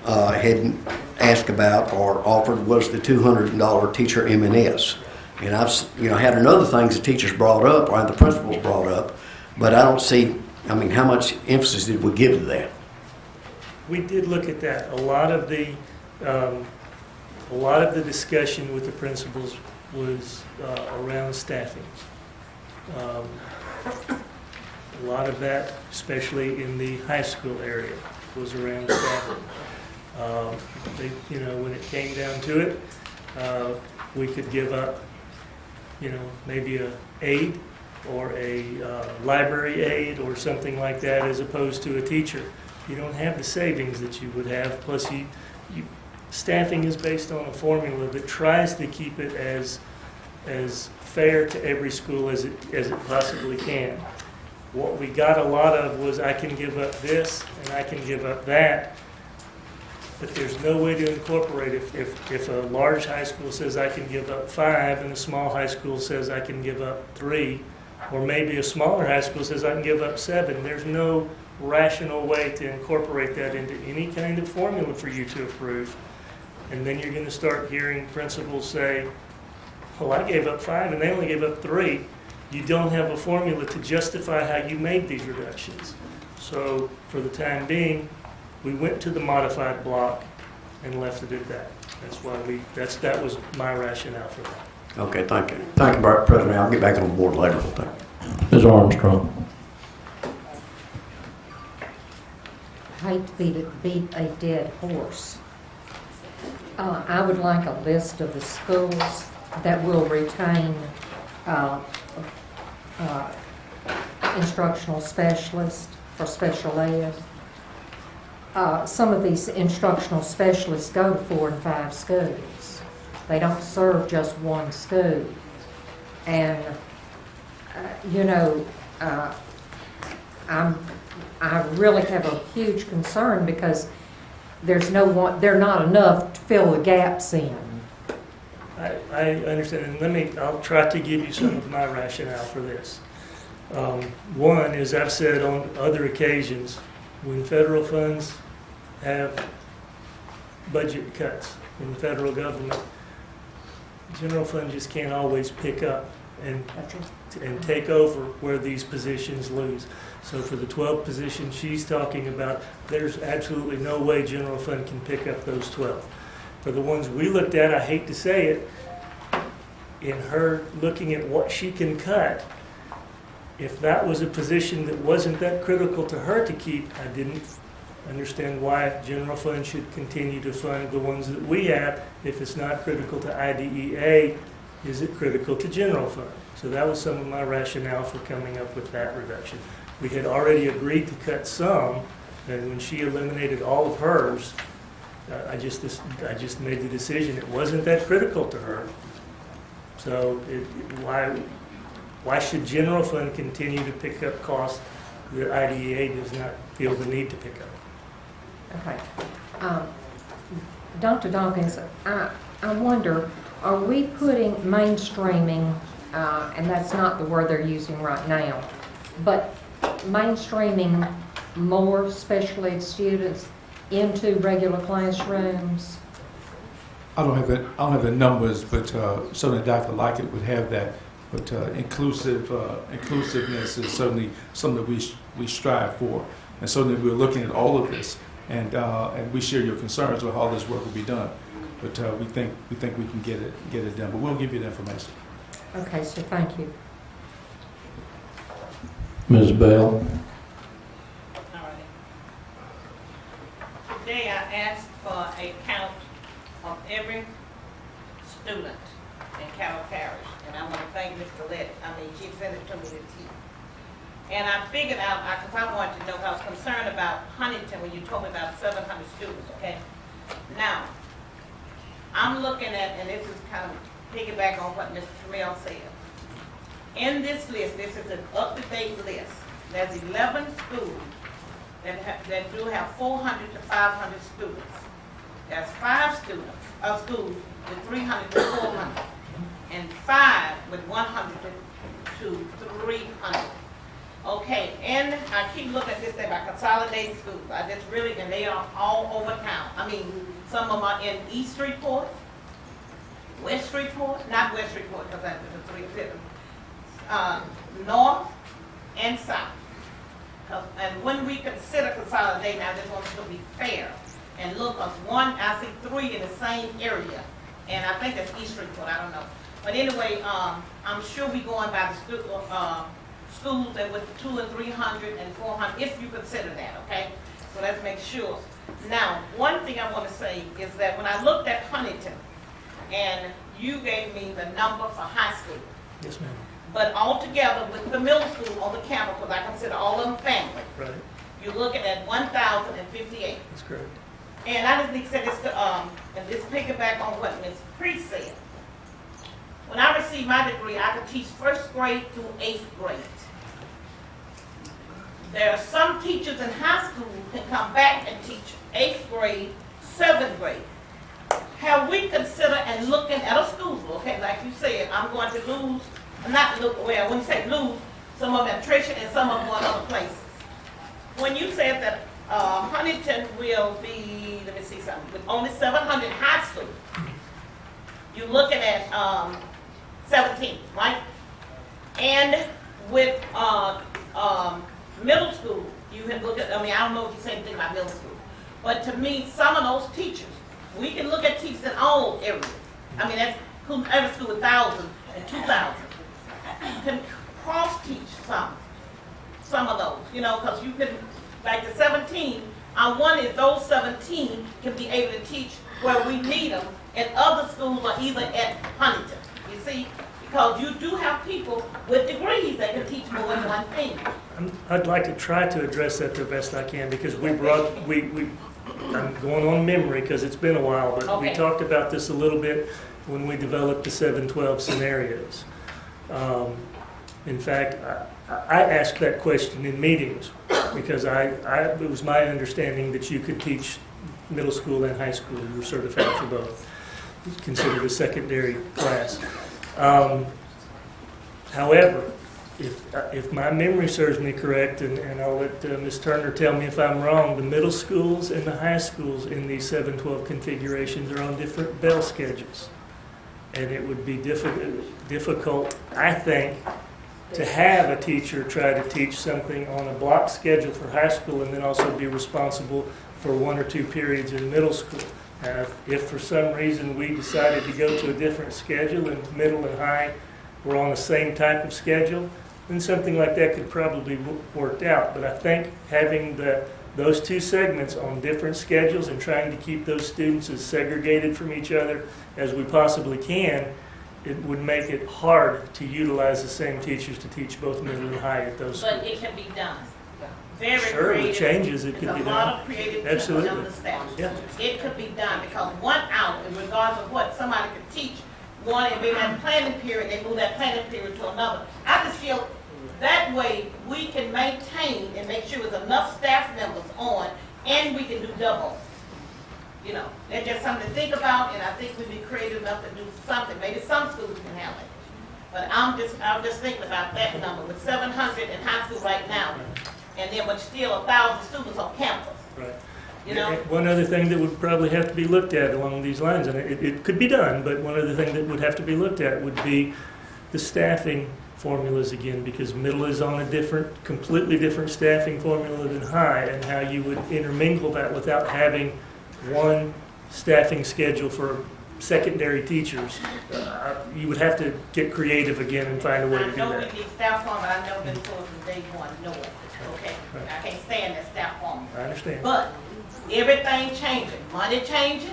had asked about or offered was the $200 teacher M&S. And I've had another things the teachers brought up or the principals brought up, but I don't see, how much emphasis did we give to that? We did look at that. A lot of the discussion with the principals was around staffing. A lot of that, especially in the high school area, was around staffing. When it came down to it, we could give up, maybe a aide or a library aide or something like that as opposed to a teacher. You don't have the savings that you would have. Plus, staffing is based on a formula that tries to keep it as fair to every school as it possibly can. What we got a lot of was I can give up this and I can give up that, but there's no way to incorporate it. If a large high school says I can give up 5 and a small high school says I can give up 3, or maybe a smaller high school says I can give up 7, there's no rational way to incorporate that into any kind of formula for you to approve. And then you're going to start hearing principals say, well, I gave up 5 and they only gave up 3. You don't have a formula to justify how you made these reductions. So for the time being, we went to the modified block and left it at that. That's why that was my rationale for that. Okay, thank you. Thank you, President. I'll get back on the board later. Thank you. Ms. Armstrong. I hate to beat a dead horse. I would like a list of the schools that will retain instructional specialists for special ed. Some of these instructional specialists go to 4 and 5 schools. They don't serve just one school. And, I really have a huge concern because they're not enough to fill the gaps in. I understand, and I'll try to give you some of my rationale for this. One is I've said on other occasions, when federal funds have budget cuts in the federal government, general fund just can't always pick up and take over where these positions lose. So for the 12 positions she's talking about, there's absolutely no way general fund can pick up those 12. For the ones we looked at, I hate to say it, in her looking at what she can cut, if that was a position that wasn't that critical to her to keep, I didn't understand why general fund should continue to fund the ones that we have. If it's not critical to IDEA, is it critical to general fund? So that was some of my rationale for coming up with that reduction. We had already agreed to cut some, and when she eliminated all of hers, I just made the decision it wasn't that critical to her. So why should general fund continue to pick up costs that IDEA does not feel the need to pick up? Okay. Dr. Dawkins, I wonder, are we putting mainstreaming, and that's not the word they're using right now, but mainstreaming more special ed students into regular classrooms? I don't have the numbers, but certainly Dr. Lockett would have that. But inclusiveness is certainly something that we strive for, and certainly we're looking at all of this, and we share your concerns with how this work will be done. But we think we can get it done. But we'll give you the information. Okay, so thank you. Ms. Bell? All right. Today I asked for a count of every student in Carroll Parish, and I want to thank Ms. Collette. She sent it to me this week. And I figured out, because I wanted to know, I was concerned about Huntington when you told me about 700 students, okay? Now, I'm looking at, and this is kind of piggyback on what Mr. Terrell said. In this list, this is an up-to-date list. There's 11 schools that do have 400 to 500 students. There's 5 schools with 300 to 400, and 5 with 100 to 300. Okay, and I keep looking at this thing about consolidated schools. I just really, and they are all over town. Some of them are in East Shreveport, West Shreveport, not West Shreveport, because that's the 3 cities. North and south. And when we consider consolidating, I just want it to be fair. And look, I see 3 in the same area. And I think that's East Shreveport, I don't know. But anyway, I'm sure we're going by the schools that with 200 and 300 and 400, if you consider that, okay? So let's make sure. Now, one thing I want to say is that when I looked at Huntington, and you gave me the number for high school, Yes, ma'am. but altogether with the middle school on the campus, because I consider all of them family, Right, you're looking at 1,058. that's correct. And I just need to say this to, and this piggyback on what Ms. Priest said. When I received my degree, I could teach 1st grade through 8th grade. There are some teachers in high school who can come back and teach 8th grade, 7th grade. Have we considered and looking at a school, okay, like you said, I'm going to lose, not look, well, when you say lose, some of them attrition and some of them going other places. When you said that Huntington will be, let me see something, with only 700 high school, you're looking at 17, right? And with middle school, you can look at, I don't know if you say anything about middle school, but to me, some of those teachers, we can look at teachers in all areas. That's whoever school, 1,000 and 2,000, can cross-teach some of those, because you can, like the 17, I wonder if those 17 can be able to teach where we need them in other schools or even at Huntington, you see? Because you do have people with degrees that can teach more than one thing. I'd like to try to address that the best I can, because I'm going on memory because it's been a while, but we Okay. talked about this a little bit when we developed the 712 scenarios. In fact, I asked that question in meetings because it was my understanding that you could teach middle school and high school. You were certified for both, considered a secondary class. However, if my memory serves me correct, and I'll let Ms. Turner tell me if I'm wrong, the middle schools and the high schools in these 712 configurations are on different bell schedules. And it would be difficult, I think, to have a teacher try to teach something on a block schedule for high school and then also be responsible for 1 or 2 periods in middle school. If for some reason we decided to go to a different schedule and middle and high were on the same type of schedule, then something like that could probably work out. But I think having the those two segments on different schedules and trying to keep those students as segregated from each other as we possibly can, it would make it hard to utilize the same teachers to teach both middle and high at those schools. But it can be done. Very Sure, with creative. changes, it could There's be a lot done. of creative people Absolutely. on the staff. Yeah. It could be done, because one out, in regards of what somebody could teach, one, and maybe that planning period, they move that planning period to another. I just feel that way we can maintain and make sure there's enough staff members on, and we can do double. You know, that's just something to think about, and I think we'd be creative enough to do something. Maybe some schools can have it. But I'm just thinking about that number, with 700 in high school right now, and then with still 1,000 students on campus, Right. you know? One other thing that would probably have to be looked at along these lines, and it could be done, but one other thing that would have to be looked at would be the staffing formulas again, because middle is on a completely different staffing formula than high, and how you would intermingle that without having one staffing schedule for secondary teachers. You would have to get creative again and find a way to I do know that. we need staff form, but I know them told from day one, no way, okay? Right. I can't stand that staff form. I understand. But everything changing, money changing,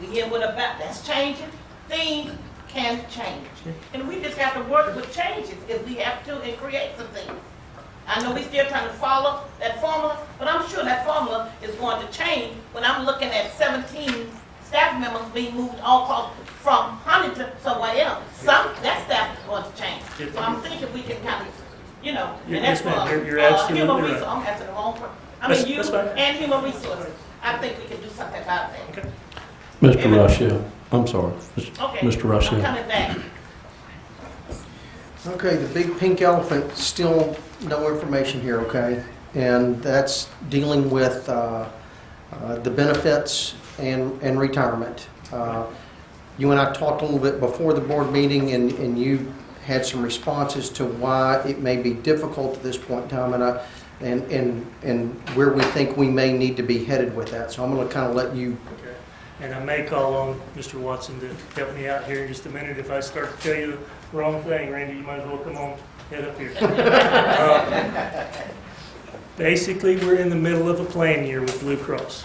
we hear what about, that's changing, things can change. And we just got to work with changes if we have to and create some things. I know we still trying to follow that formula, but I'm sure that formula is going to change when I'm looking at 17 staff members being moved all across from Huntington somewhere else. That staff is going to change. So I'm thinking we can kind of, you know, and Yes, that's ma'am. for You're absolutely human right. resources. I'm asking the wrong person. I That's- mean, you that's fine. and human resources. I think we can do something about that. Okay. Mr. Rochelle, I'm sorry, Okay. Mr. I'm Rochelle. coming back. Okay, the big pink elephant, still no information here, okay? And that's dealing with the benefits and retirement. You and I talked a little bit before the board meeting, and you had some responses to why it may be difficult at this point in time, and where we think we may need to be headed with that. So I'm going to kind of let you. Okay. And I may call on Mr. Watson to help me out here in just a minute. If I start to tell you the wrong thing, Randy, you might as well come on, head up here. Basically, we're in the middle of a plan year with Blue Cross.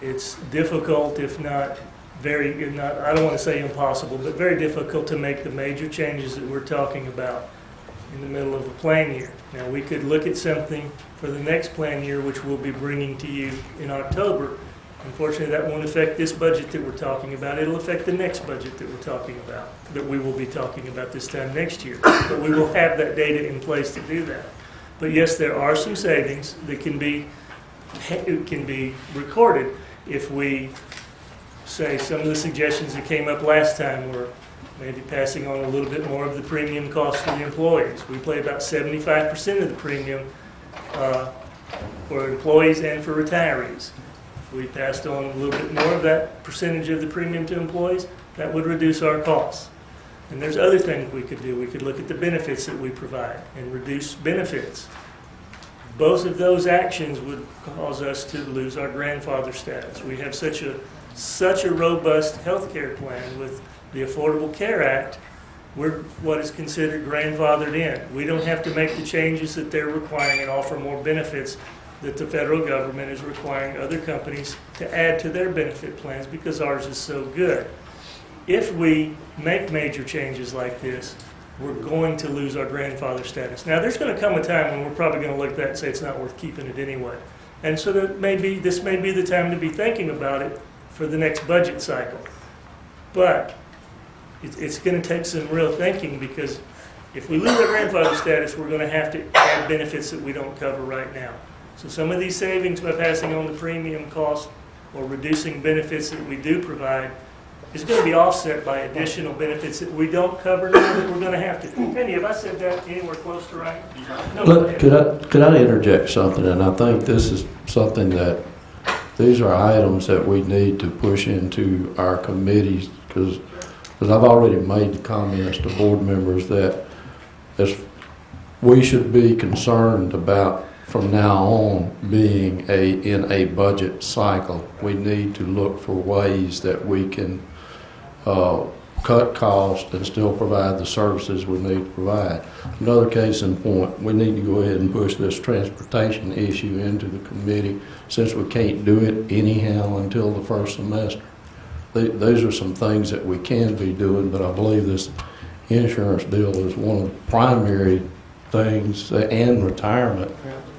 It's difficult, if not I don't want to say impossible, but very difficult to make the major changes that we're talking about in the middle of a plan year. Now, we could look at something for the next plan year, which we'll be bringing to you in October. Unfortunately, that won't affect this budget that we're talking about. It'll affect the next budget that we're talking about, that we will be talking about this time next year. But we will have that data in place to do that. But yes, there are some savings that can be recorded if we say some of the suggestions that came up last time were maybe passing on a little bit more of the premium cost to the employees. We pay about 75% of the premium for employees and for retirees. If we passed on a little bit more of that percentage of the premium to employees, that would reduce our costs. And there's other things we could do. We could look at the benefits that we provide and reduce benefits. Both of those actions would cause us to lose our grandfather status. We have such a robust health care plan with the Affordable Care Act. We're what is considered grandfathered in. We don't have to make the changes that they're requiring and offer more benefits that the federal government is requiring other companies to add to their benefit plans because ours is so good. If we make major changes like this, we're going to lose our grandfather status. Now, there's going to come a time when we're probably going to look at that and say it's not worth keeping it anyway. And so this may be the time to be thinking about it for the next budget cycle. But it's going to take some real thinking, because if we lose our grandfather status, we're going to have to add benefits that we don't cover right now. So some of these savings by passing on the premium cost or reducing benefits that we do provide is going to be offset by additional benefits that we don't cover now that we're going to have to. Penny, have I said that anywhere close to right? No, go Look, ahead. could I interject something? And I think this is something that, these are items that we need to push into our committees, because I've already made the comments to board members that we should be concerned about from now on being in a budget cycle. We need to look for ways that we can cut costs and still provide the services we need to provide. Another case in point, we need to go ahead and push this transportation issue into the committee since we can't do it anyhow until the first semester. These are some things that we can be doing, but I believe this insurance deal is one of the primary things, and retirement,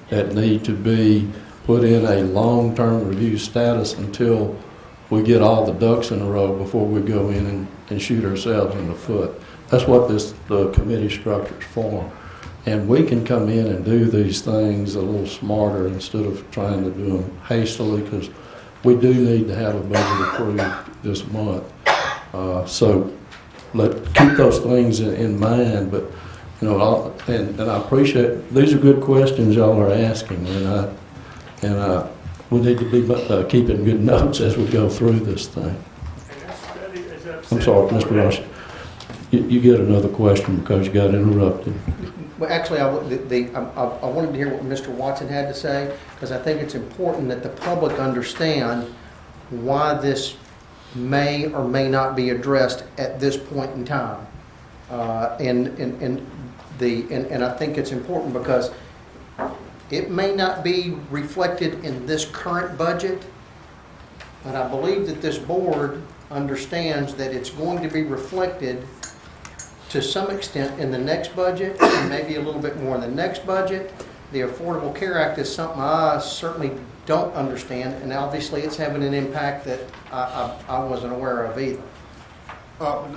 that need to be put in a long-term review status until we get all the ducks in a row before we go in and shoot ourselves in the foot. That's what the committee structure is for. And we can come in and do these things a little smarter instead of trying to do them hastily, because we do need to have a budget approved this month. So keep those things in mind, but you know, and I appreciate, these are good questions y'all are asking, and we need to be keeping good notes as we go through this thing. I'm sorry, Mr. Rush. You get another question because you got interrupted. Well, actually, I wanted to hear what Mr. Watson had to say, because I think it's important that the public understand why this may or may not be addressed at this point in time. And I think it's important because it may not be reflected in this current budget, but I believe that this board understands that it's going to be reflected to some extent in the next budget, and maybe a little bit more in the next budget. The Affordable Care Act is something I certainly don't understand, and obviously it's having an impact that I wasn't aware of either.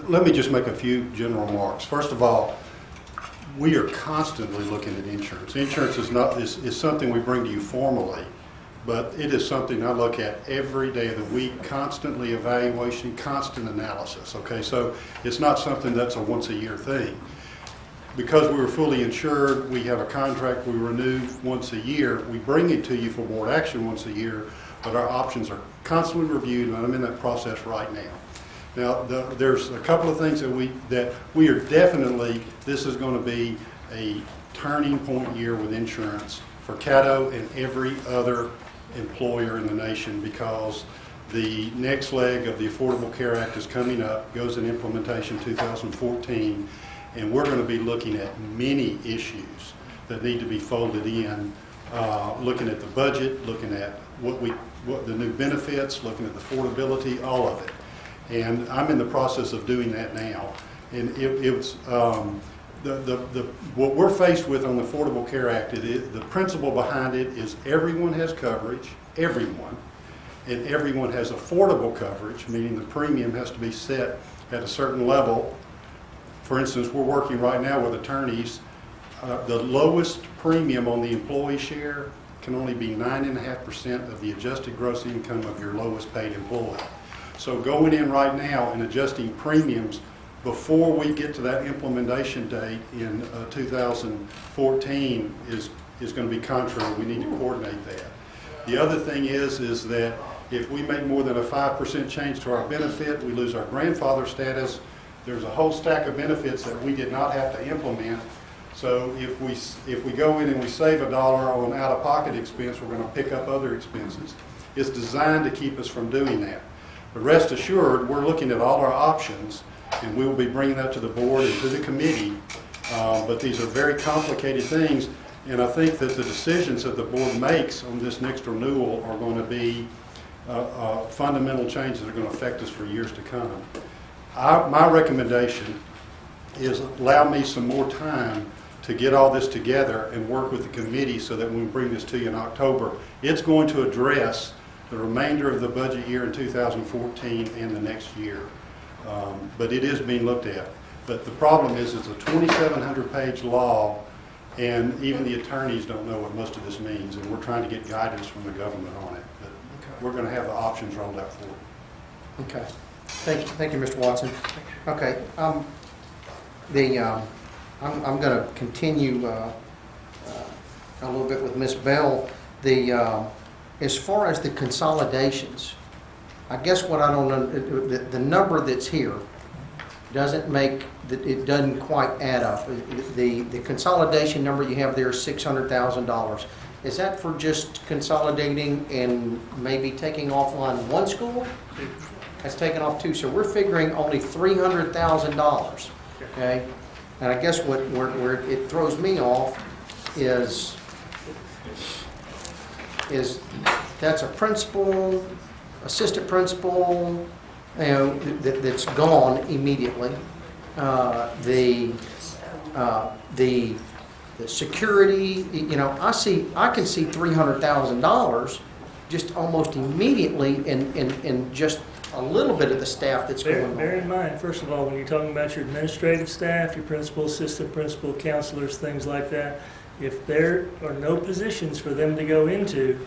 Let me just make a few general remarks. First of all, we are constantly looking at insurance. Insurance is something we bring to you formally, but it is something I look at every day of the week, constantly evaluation, constant analysis, okay? So it's not something that's a once-a-year thing. Because we were fully insured, we have a contract we renew once a year. We bring it to you for board action once a year, but our options are constantly reviewed, and I'm in that process right now. Now, there's a couple of things that we are definitely, this is going to be a turning point year with insurance for Caddo and every other employer in the nation, because the next leg of the Affordable Care Act is coming up, goes in implementation 2014, and we're going to be looking at many issues that need to be folded in, looking at the budget, looking at what the new benefits, looking at the affordability, all of it. And I'm in the process of doing that now. And what we're faced with on the Affordable Care Act, the principle behind it is everyone has coverage, everyone, and everyone has affordable coverage, meaning the premium has to be set at a certain level. For instance, we're working right now with attorneys. The lowest premium on the employee share can only be 9.5% of the adjusted gross income of your lowest paid employee. So going in right now and adjusting premiums before we get to that implementation date in 2014 is going to be contrary. We need to coordinate that. The other thing is that if we make more than a 5% change to our benefit, we lose our grandfather status. There's a whole stack of benefits that we did not have to implement. So if we go in and we save $1 on out-of-pocket expense, we're going to pick up other expenses. It's designed to keep us from doing that. But rest assured, we're looking at all our options, and we will be bringing that to the board and to the committee. But these are very complicated things, and I think that the decisions that the board makes on this next renewal are going to be fundamental changes that are going to affect us for years to come. My recommendation is allow me some more time to get all this together and work with the committee so that when we bring this to you in October, it's going to address the remainder of the budget year in 2014 and the next year. But it is being looked at. But the problem is it's a 2,700-page law, and even the attorneys don't know what most of this means, and we're trying to get guidance from the government on it. But we're going to have the options rolled out for it. Okay. Thank you, Mr. Watson. Okay. I'm going to continue a little bit with Ms. Bell. As far as the consolidations, I guess what I don't know, the number that's here it doesn't quite add up. The consolidation number you have there is $600,000. Is that for just consolidating and maybe taking offline one school? has taken off too. So we're figuring only $300,000, okay? And I guess where it throws me off is that's a principal, assistant principal, you know, that's gone immediately. The security, you know, I can see $300,000 just almost immediately in just a little bit of the staff that's going on. Bear in mind, first of all, when you're talking about your administrative staff, your principal, assistant principal, counselors, things like that, if there are no positions for them to go into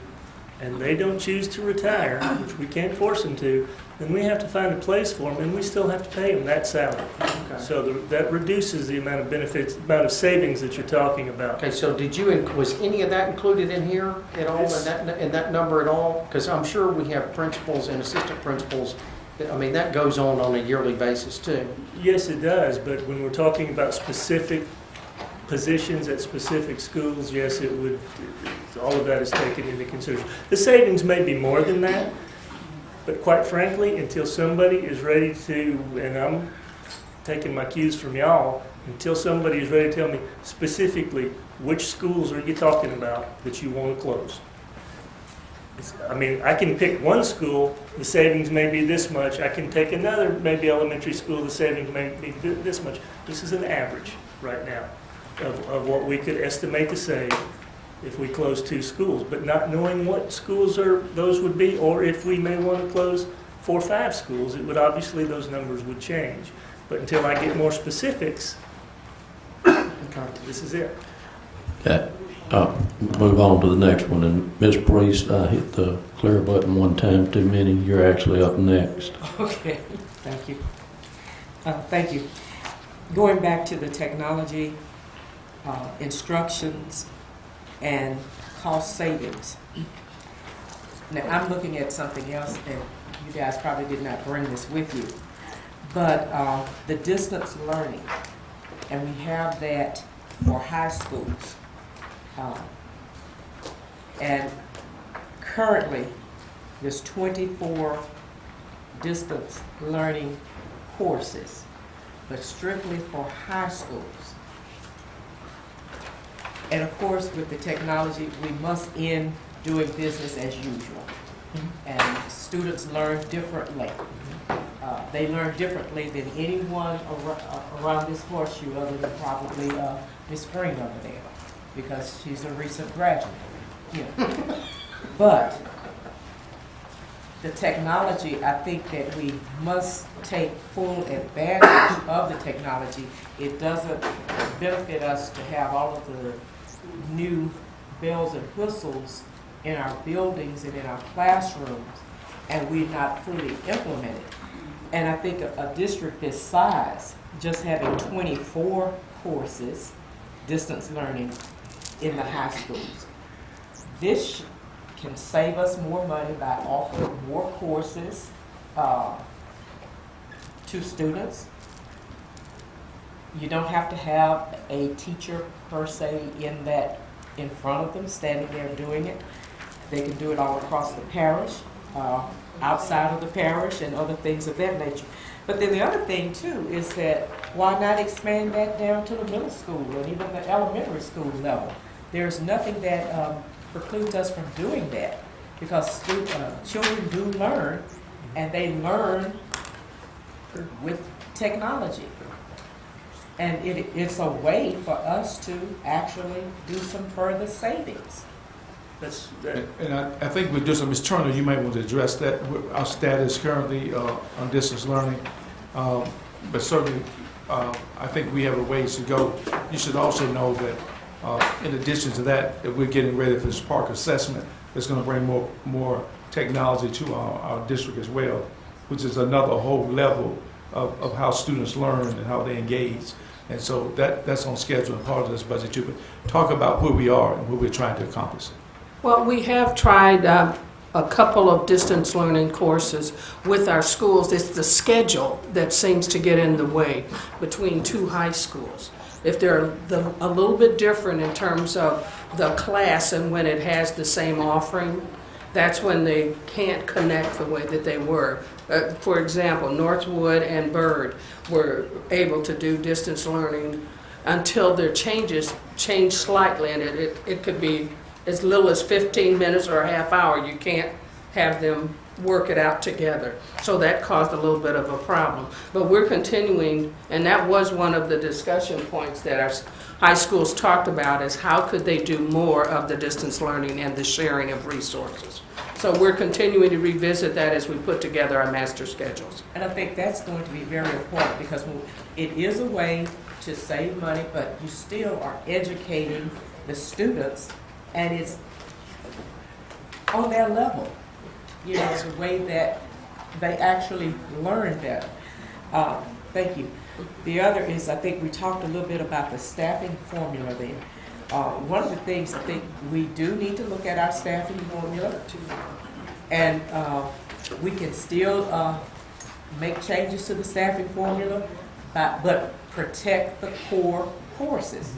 and they don't choose to retire, which we can't force them to, then we have to find a place for them and we still have to pay them that salary. Okay. So that reduces the amount of benefits, amount of savings that you're talking about. Okay, so was any of that included in here at all, in that number at all? Because I'm sure we have principals and assistant principals, I mean, that goes on a yearly basis too. Yes, it does, but when we're talking about specific positions at specific schools, yes, it would, all of that is taken into consideration. The savings may be more than that, but quite frankly, until somebody is ready to, and I'm taking my cues from y'all, until somebody is ready to tell me specifically which schools are you talking about that you want to close. I mean, I can pick one school, the savings may be this much. I can take another, maybe elementary school, the savings may be this much. This is an average right now of what we could estimate to save if we close 2 schools, but not knowing what schools those would be, or if we may want to close 4 or 5 schools, it would obviously, those numbers would change. But until I get more specifics, this is it. Okay. Move on to the next one. And Ms. Priest, I hit the clear button one time too many. You're actually up next. Okay, thank you. Thank you. Going back to the technology, instructions, and cost savings. Now, I'm looking at something else, and you guys probably did not bring this with you, but the distance learning, and we have that for high schools. And currently, there's 24 distance learning courses, but strictly for high schools. And of course, with the technology, we must end doing business as usual. And students learn differently. They learn differently than anyone around this horseshoe, other than probably Miss Spring over there, because she's a recent graduate. Yeah. But the technology, I think that we must take full advantage of the technology. It doesn't benefit us to have all of the new bells and whistles in our buildings and in our classrooms, and we're not fully implemented. And I think a district this size, just having 24 courses, distance learning, in the high schools, this can save us more money by offering more courses to students. You don't have to have a teacher per se in front of them, standing there doing it. They can do it all across the parish, outside of the parish, and other things of that nature. But then the other thing too is that why not expand that down to the middle school and even the elementary school level? There's nothing that precludes us from doing that, because children do learn, and they learn with technology. And it's a way for us to actually do some further savings. And I think with just, Ms. Turner, you might want to address that, our status currently on distance learning. But certainly, I think we have a ways to go. You should also know that in addition to that we're getting ready for this park assessment that's going to bring more technology to our district as well, which is another whole level of how students learn and how they engage. And so that's on schedule and part of this budget too. But talk about where we are and what we're trying to accomplish. Well, we have tried a couple of distance learning courses with our schools. It's the schedule that seems to get in the way between 2 high schools. If they're a little bit different in terms of the class and when it has the same offering, that's when they can't connect the way that they were. For example, Northwood and Byrd were able to do distance learning until their changes changed slightly, and it could be as little as 15 minutes or a half hour. You can't have them work it out together. So that caused a little bit of a problem. But we're continuing, and that was one of the discussion points that our high schools talked about, is how could they do more of the distance learning and the sharing of resources. So we're continuing to revisit that as we put together our master schedules. And I think that's going to be very important because it is a way to save money, but you still are educating the students, and it's on their level. You know, it's a way that they actually learn better. Thank you. The other is, I think we talked a little bit about the staffing formula there. One of the things I think we do need to look at our staffing formula, and we can still make changes to the staffing formula, but protect the core courses.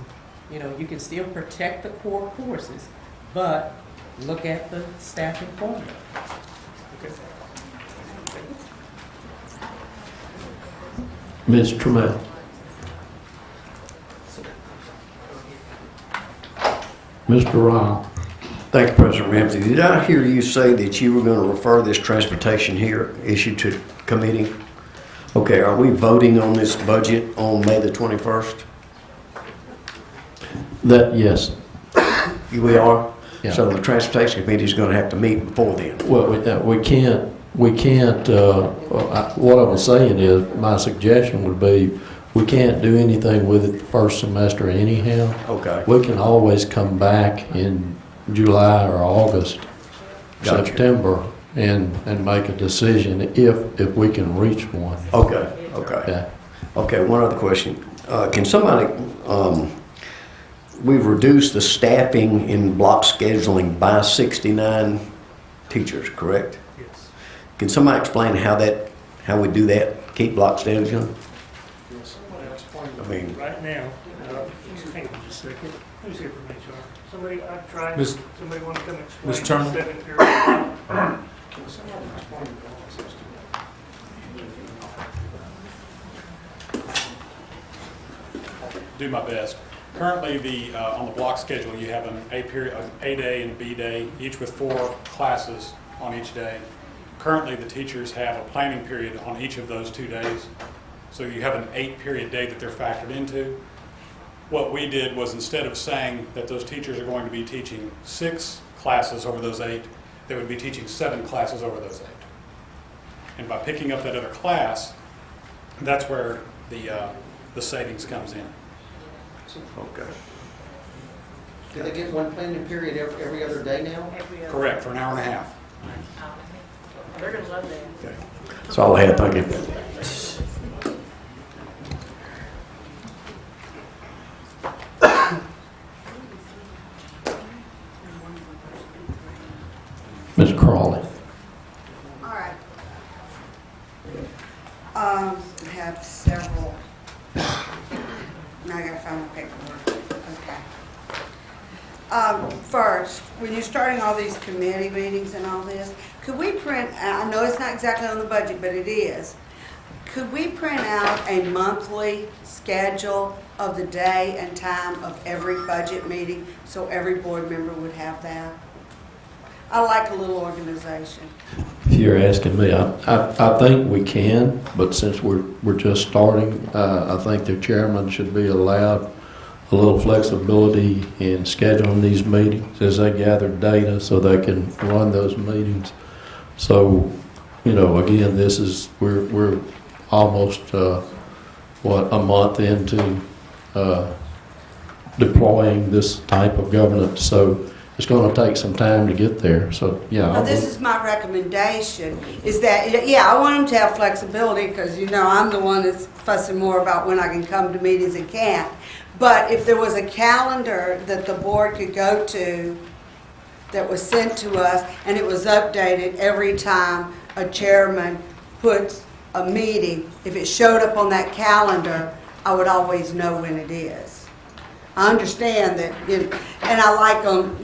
You know, you can still protect the core courses, but look at the staffing formula. Okay. Ms. Trammell. Mr. Ryle. Thank you, President Ramsey. Did I hear you say that you were going to refer this transportation issue to committee? Okay, are we voting on this budget on May the 21st? Yes. We are? Yeah. So the transportation committee is going to have to meet before then? Well, we can't, what I was saying is, my suggestion would be, we can't do anything with it the first semester anyhow. Okay. We can always come back in July or August, Gotcha. September, and make a decision if we can reach one. Okay. Okay, one other question. Can somebody, we've reduced the staffing in block scheduling by 69 teachers, correct? Yes. Can somebody explain how we do that, keep block scheduling? I mean, Right now, hang on just a second. Who's here from HR? Somebody, I've tried, Ms. somebody want to come explain? Ms. Turner? the 7th period? Do my best. Currently, on the block schedule, you have an A day and a B day, each with 4 classes on each day. Currently, the teachers have a planning period on each of those 2 days. So you have an 8-period day that they're factored into. What we did was, instead of saying that those teachers are going to be teaching 6 classes over those 8, they would be teaching 7 classes over those 8. And by picking up that other class, that's where the savings comes in. okay. Do they get one planning period every other day now? Correct, for an hour and a half. They're gonna love that. Okay. That's all I had. Thank you. Ms. Crawley. All right. I have several. Now I gotta find my paperwork. Okay. First, when you're starting all these committee meetings and all this, could we print, I know it's not exactly on the budget, but it is. Could we print out a monthly schedule of the day and time of every budget meeting so every board member would have that? I like a little organization. If you're asking me, I think we can, but since we're just starting, I think the chairman should be allowed a little flexibility in scheduling these meetings as they gather data so they can run those meetings. So, again, we're almost, a month into deploying this type of governance. So it's going to take some time to get there. So, yeah. Now, this is my recommendation, is that, I want them to have flexibility because, I'm the one that's fussing more about when I can come to meetings and can't. But if there was a calendar that the board could go to that was sent to us and it was updated every time a chairman puts a meeting, if it showed up on that calendar, I would always know when it is. I understand that, and I like them,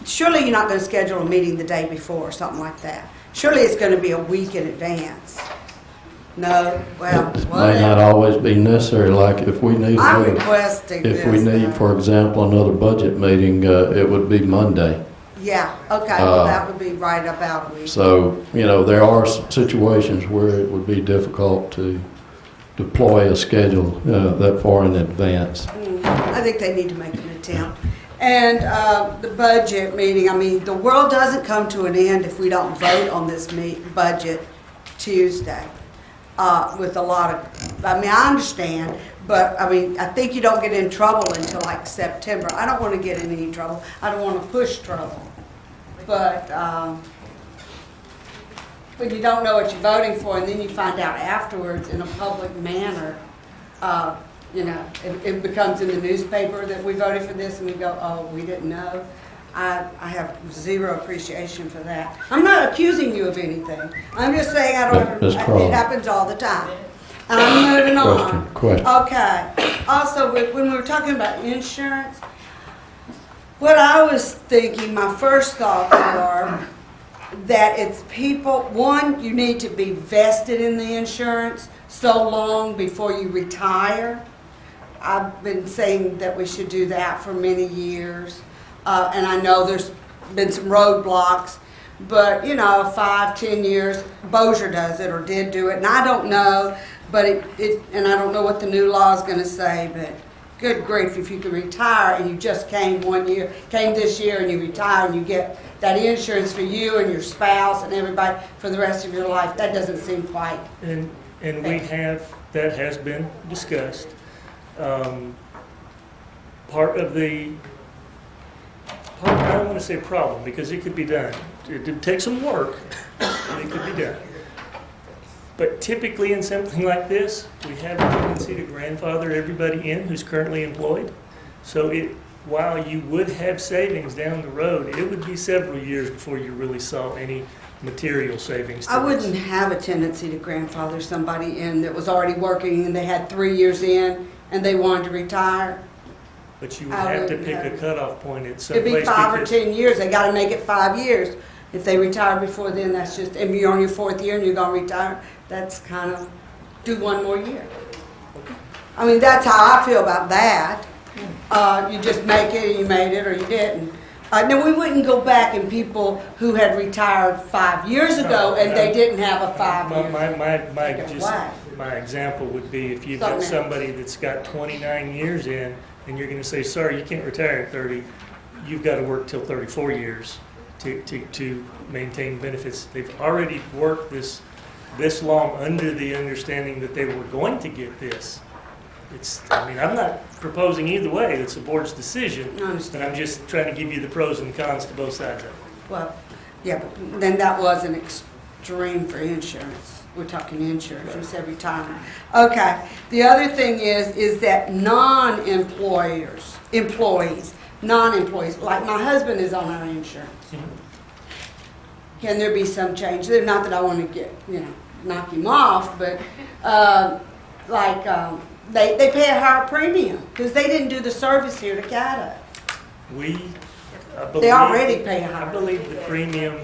surely you're not gonna schedule a meeting the day before or something like that. Surely it's gonna be a week in advance. No, well, It may not whatever. always be necessary, like if we need I'm another, requesting this. if we need, for example, another budget meeting, it would be Monday. Yeah, okay, well, that would be right about a week. So, there are situations where it would be difficult to deploy a schedule that far in advance. I think they need to make an attempt. And the budget meeting, I mean, the world doesn't come to an end if we don't vote on this budget Tuesday. With a lot of, I mean, I understand, but I mean, I think you don't get in trouble until like September. I don't want to get in any trouble. I don't want to push trouble. But when you don't know what you're voting for and then you find out afterwards in a public manner, it becomes in the newspaper that we voted for this and we go, oh, we didn't know. I have zero appreciation for that. I'm not accusing you of anything. I'm just saying it happens all the time. And I'm moving on. Question. Okay. Also, when we were talking about insurance, what I was thinking, my first thoughts were that it's people, one, you need to be vested in the insurance so long before you retire. I've been saying that we should do that for many years. And I know there's been some roadblocks, but 5, 10 years, Bossier does it or did do it, and I don't know, but and I don't know what the new law is going to say, but good grief, if you can retire and you just came this year and you retire and you get that insurance for you and your spouse and everybody for the rest of your life, that doesn't seem quite. And that has been discussed. I don't want to say problem, because it could be done. It would take some work, but it could be done. But typically in something like this, we have a tendency to grandfather everybody in who's currently employed. So while you would have savings down the road, it would be several years before you really saw any material savings. I wouldn't have a tendency to grandfather somebody in that was already working and they had 3 years in and they wanted to retire. But you would have to pick a cutoff point at some It'd place. be 5 or 10 years. They got to make it 5 years. If they retire before then, that's just, if you're on your 4th year and you're going to retire, that's kind of do 1 more year. I mean, that's how I feel about that. You just make it and you made it or you didn't. Now, we wouldn't go back and people who had retired 5 years ago and they didn't have a 5 year. My example would be if you've got somebody that's got 29 years in and you're going to say, sorry, you can't retire at 30, you've got to work till 34 years to maintain benefits. They've already worked this long under the understanding that they were going to get this. I'm not proposing either way. It's the board's decision. I understand. But I'm just trying to give you the pros and cons to both sides of it. Well, yeah, but then that was an extreme for insurance. We're talking insurance, you said retirement. Okay, the other thing is that employees, like my husband is on our insurance. Can there be some change there? Not that I want to get, knock him off, but they pay a higher premium because they didn't do the service here to Caddo. They already pay a higher. I believe the premium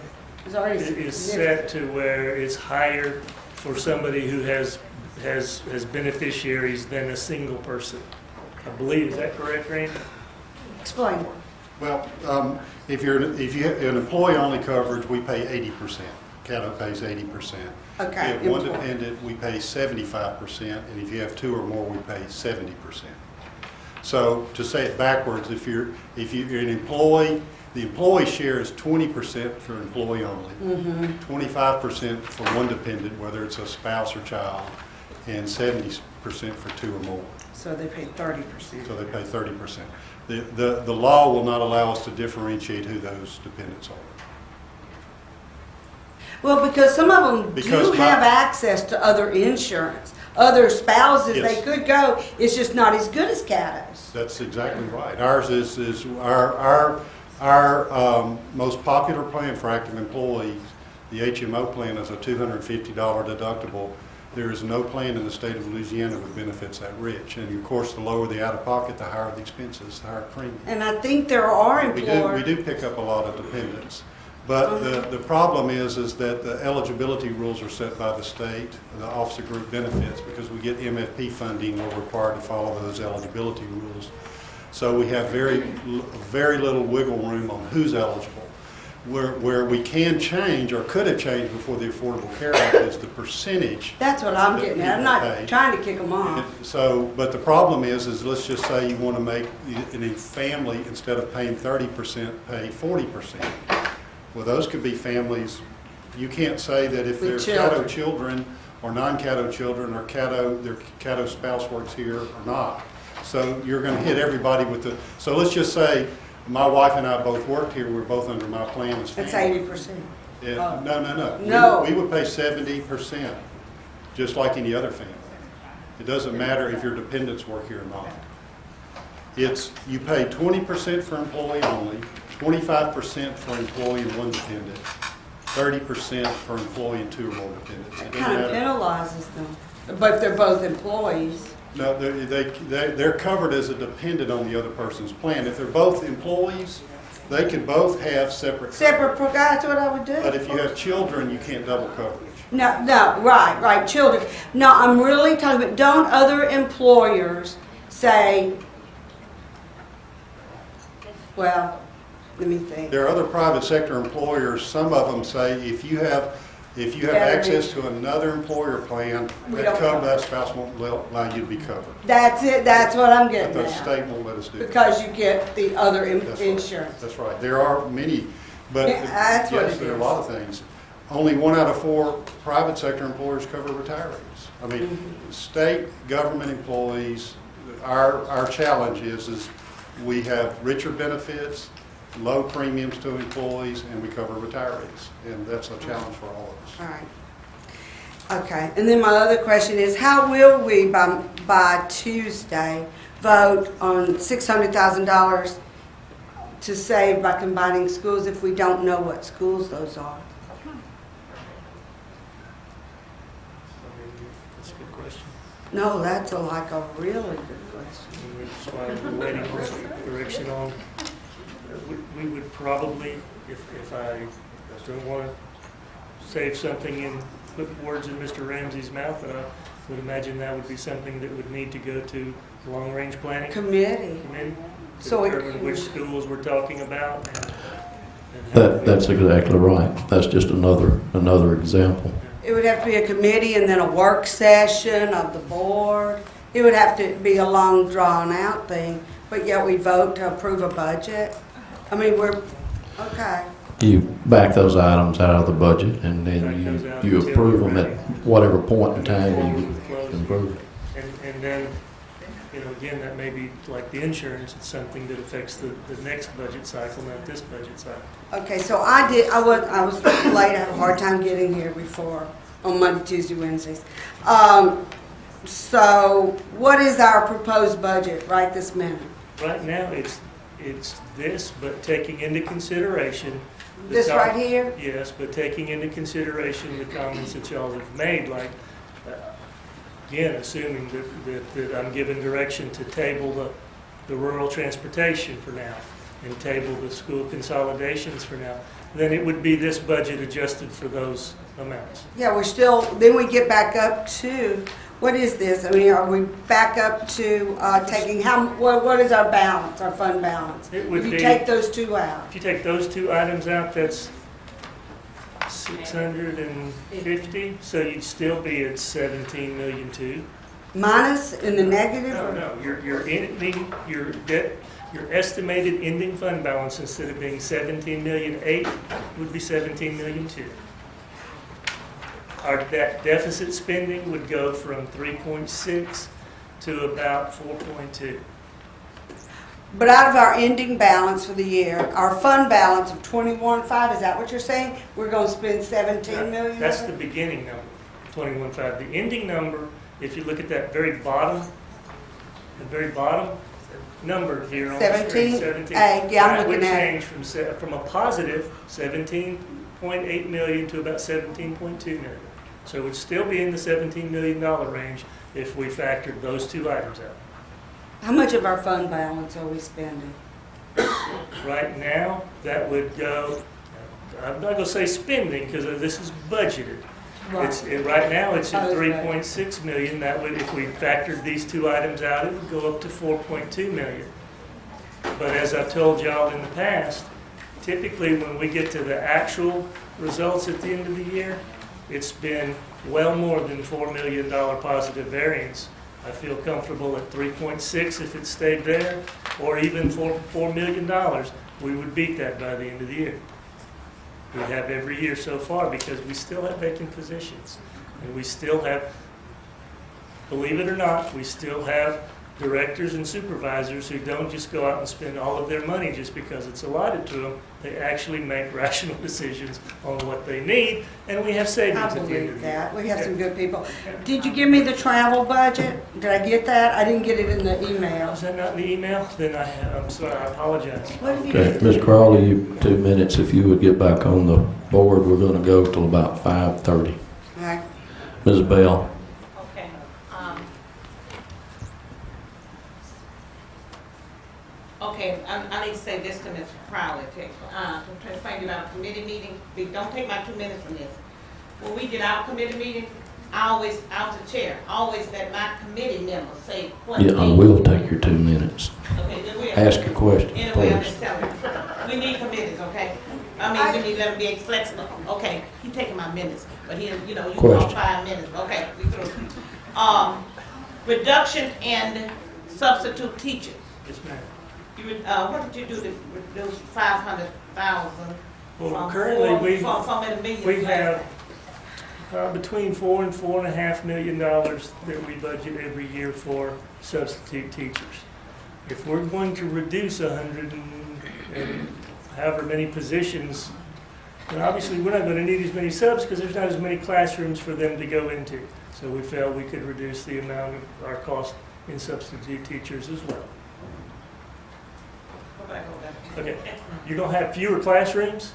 is set to where it's higher for somebody who has beneficiaries than a single person. I believe, is that correct, Randy? Explain. Well, if you have an employee-only coverage, we pay 80%. Caddo pays 80%. Okay. If you have one dependent, we pay 75%, and if you have 2 or more, we pay 70%. So to say it backwards, if you're an employee, the employee share is 20% for employee only, 25% for one dependent, whether it's a spouse or child, and 70% for 2 or more. So they pay 30%. So they pay 30%. The law will not allow us to differentiate who those dependents are. Well, because some of them do have access to other insurance. Other spouses, Yes. they could go, it's just not as good as Caddo's. That's exactly right. Ours is our most popular plan for active employees. The HMO plan is a $250 deductible There is no plan in the state of Louisiana that benefits that rich. And of course, the lower the out-of-pocket, the higher the expenses, the higher premium. And I think there are We employers. do pick up a lot of dependents. But the problem is that the eligibility rules are set by the state, the Office of Group Benefits, because we get MFP funding, we're required to follow those eligibility rules. So we have very little wiggle room on who's eligible. Where we can change, or could have changed before the Affordable Care Act, is the percentage. That's what I'm that getting at. I'm people not pay. trying to kick them off. So, but the problem is let's just say you want to make a family, instead of paying 30%, pay 40%. Well, those could be families, you can't say that if they're With Caddo children or non-Caddo children, or their Caddo spouse works here or not. So you're going to hit everybody with so let's just say my wife and I both worked here, we're both under my plan as That's family. 80%. Yeah, no. No. We would pay 70%, just like any other family. It doesn't matter if your dependents work here or not. You pay 20% for employee only, 25% for employee and one dependent, 30% for employee and two or more dependents. It It doesn't kind of matter. penalizes them. But if they're both employees. No, they're covered as a dependent on the other person's plan. If they're both employees, they can both have separate. That's what I would do. But if you have children, you can't double coverage. No, right, children. No, I'm really talking about, don't other employers say, well, let me think. There are other private sector employers, some of them say if you have access to another employer plan, We don't cover. that spouse won't allow you to be covered. That's it, that's what I'm But getting the at. state won't let us do that. Because you get the other That's right. insurance. That's right. There are many, but Yeah, that's what yes, it there are a is. lot of things. Only 1 out of 4 private sector employers cover retirees. I mean, Mm-hmm. state government employees, our challenge is we have richer benefits, low premiums to employees, and we cover retirees. And that's a challenge for all of us. All right. Okay, and then my other question is, how will we, by Tuesday, vote on $600,000 to save by combining schools if we don't know what schools those are? That's a good question. No, that's like a really good question. And that's why we're waiting on direction on. We would probably, if I don't want to save something and put words in Mr. Ramsey's mouth, but I would imagine that would be something that would need to go to long-range planning Committee. committee to So it determine could- which schools we're talking about. And how we- That's exactly right. That's just another example. It would have to be a committee and then a work session of the board. It would have to be a long, drawn-out thing, but yet we vote to approve a budget. I mean, okay. You back those items out of the budget, and Back then those out you until approve we're them at ready. whatever point in time you Close. approve. And then, again, that may be like the insurance, it's something that affects the next budget cycle, not this budget cycle. Okay, so I was late, I had a hard time getting here before, on Monday, Tuesday, Wednesdays. So what is our proposed budget right this minute? Right now, it's this, but taking into consideration. the This com- right here? Yes, but taking into consideration the comments that y'all have made, like, again, assuming that I'm given direction to table the rural transportation for now, and table the school consolidations for now, then it would be this budget adjusted for those amounts. Yeah, then we get back up to, what is this? I mean, are we back up to taking, what is our balance, our fund balance? It would If you be- take those two out. If you take those two items out, that's 650, so you'd still be at 17 million two. Minus in the negative? No, or- no, your debt, your estimated ending fund balance, instead of being 17 million eight, would be 17 million two. Our deficit spending would go from 3.6 to about 4.2. But out of our ending balance for the year, our fund balance of 21.5, is that what you're saying? We're gonna spend 17 million? That's of the it? beginning number, 21.5. The ending number, if you look at that very bottom number here on the screen, 17? Yeah, I'm that would looking at it. change from a positive 17.8 million to about 17.2 million. So it would still be in the $17 million range if we factored those two items out. How much of our fund balance are we spending? Right now, that would go, I'm not gonna say spending, because this is budgeted. Right now, it's at 3.6 million. That would, if we factored these two items out, it would go up to 4.2 million. But as I've told y'all in the past, typically when we get to the actual results at the end of the year, it's been well more than $4 million positive variance. I feel comfortable at 3.6 if it stayed there, or even $4 million. We would beat that by the end of the year. We have every year so far because we still have vacant positions. And we still have, believe it or not, we still have directors and supervisors who don't just go out and spend all of their money just because it's allotted to them. They actually make rational decisions on what they need, and we have savings I at the end of believe the year. that. We have some good people. Did you give me the travel budget? Did I get that? I didn't get it in the email. Was that not in the email? Then I'm sorry, I apologize. What did you Okay, do? Ms. Crawley, you 2 minutes. If you would get back on the board, we're going to go till about 5:30. All right. Ms. Bell? Okay, okay, I need to say this to Mr. Crowley, to explain about a committee meeting. Don't take my 2 minutes from this. When we did our committee meeting, I was the chair, I always let my committee members say what Yeah, I will take your 2 minutes. Okay, then we'll. Ask your question, Anyway, I'm please. just telling you, we need committees, okay? I mean, we need to let them be flexible, okay? He taking my minutes, but he, you know, you go Question. 5 minutes, okay, we through. Reduction in substitute teachers. Yes, ma'am. What did you do to reduce 500,000? Well, currently, From a million. we have between $4 and $4.5 million that we budget every year for substitute teachers. If we're going to reduce 100 and however many positions, then obviously we're not going to need as many subs because there's not as many classrooms for them to go into. So we felt we could reduce the amount of our cost in substitute teachers as well. Okay, you're going to have fewer classrooms?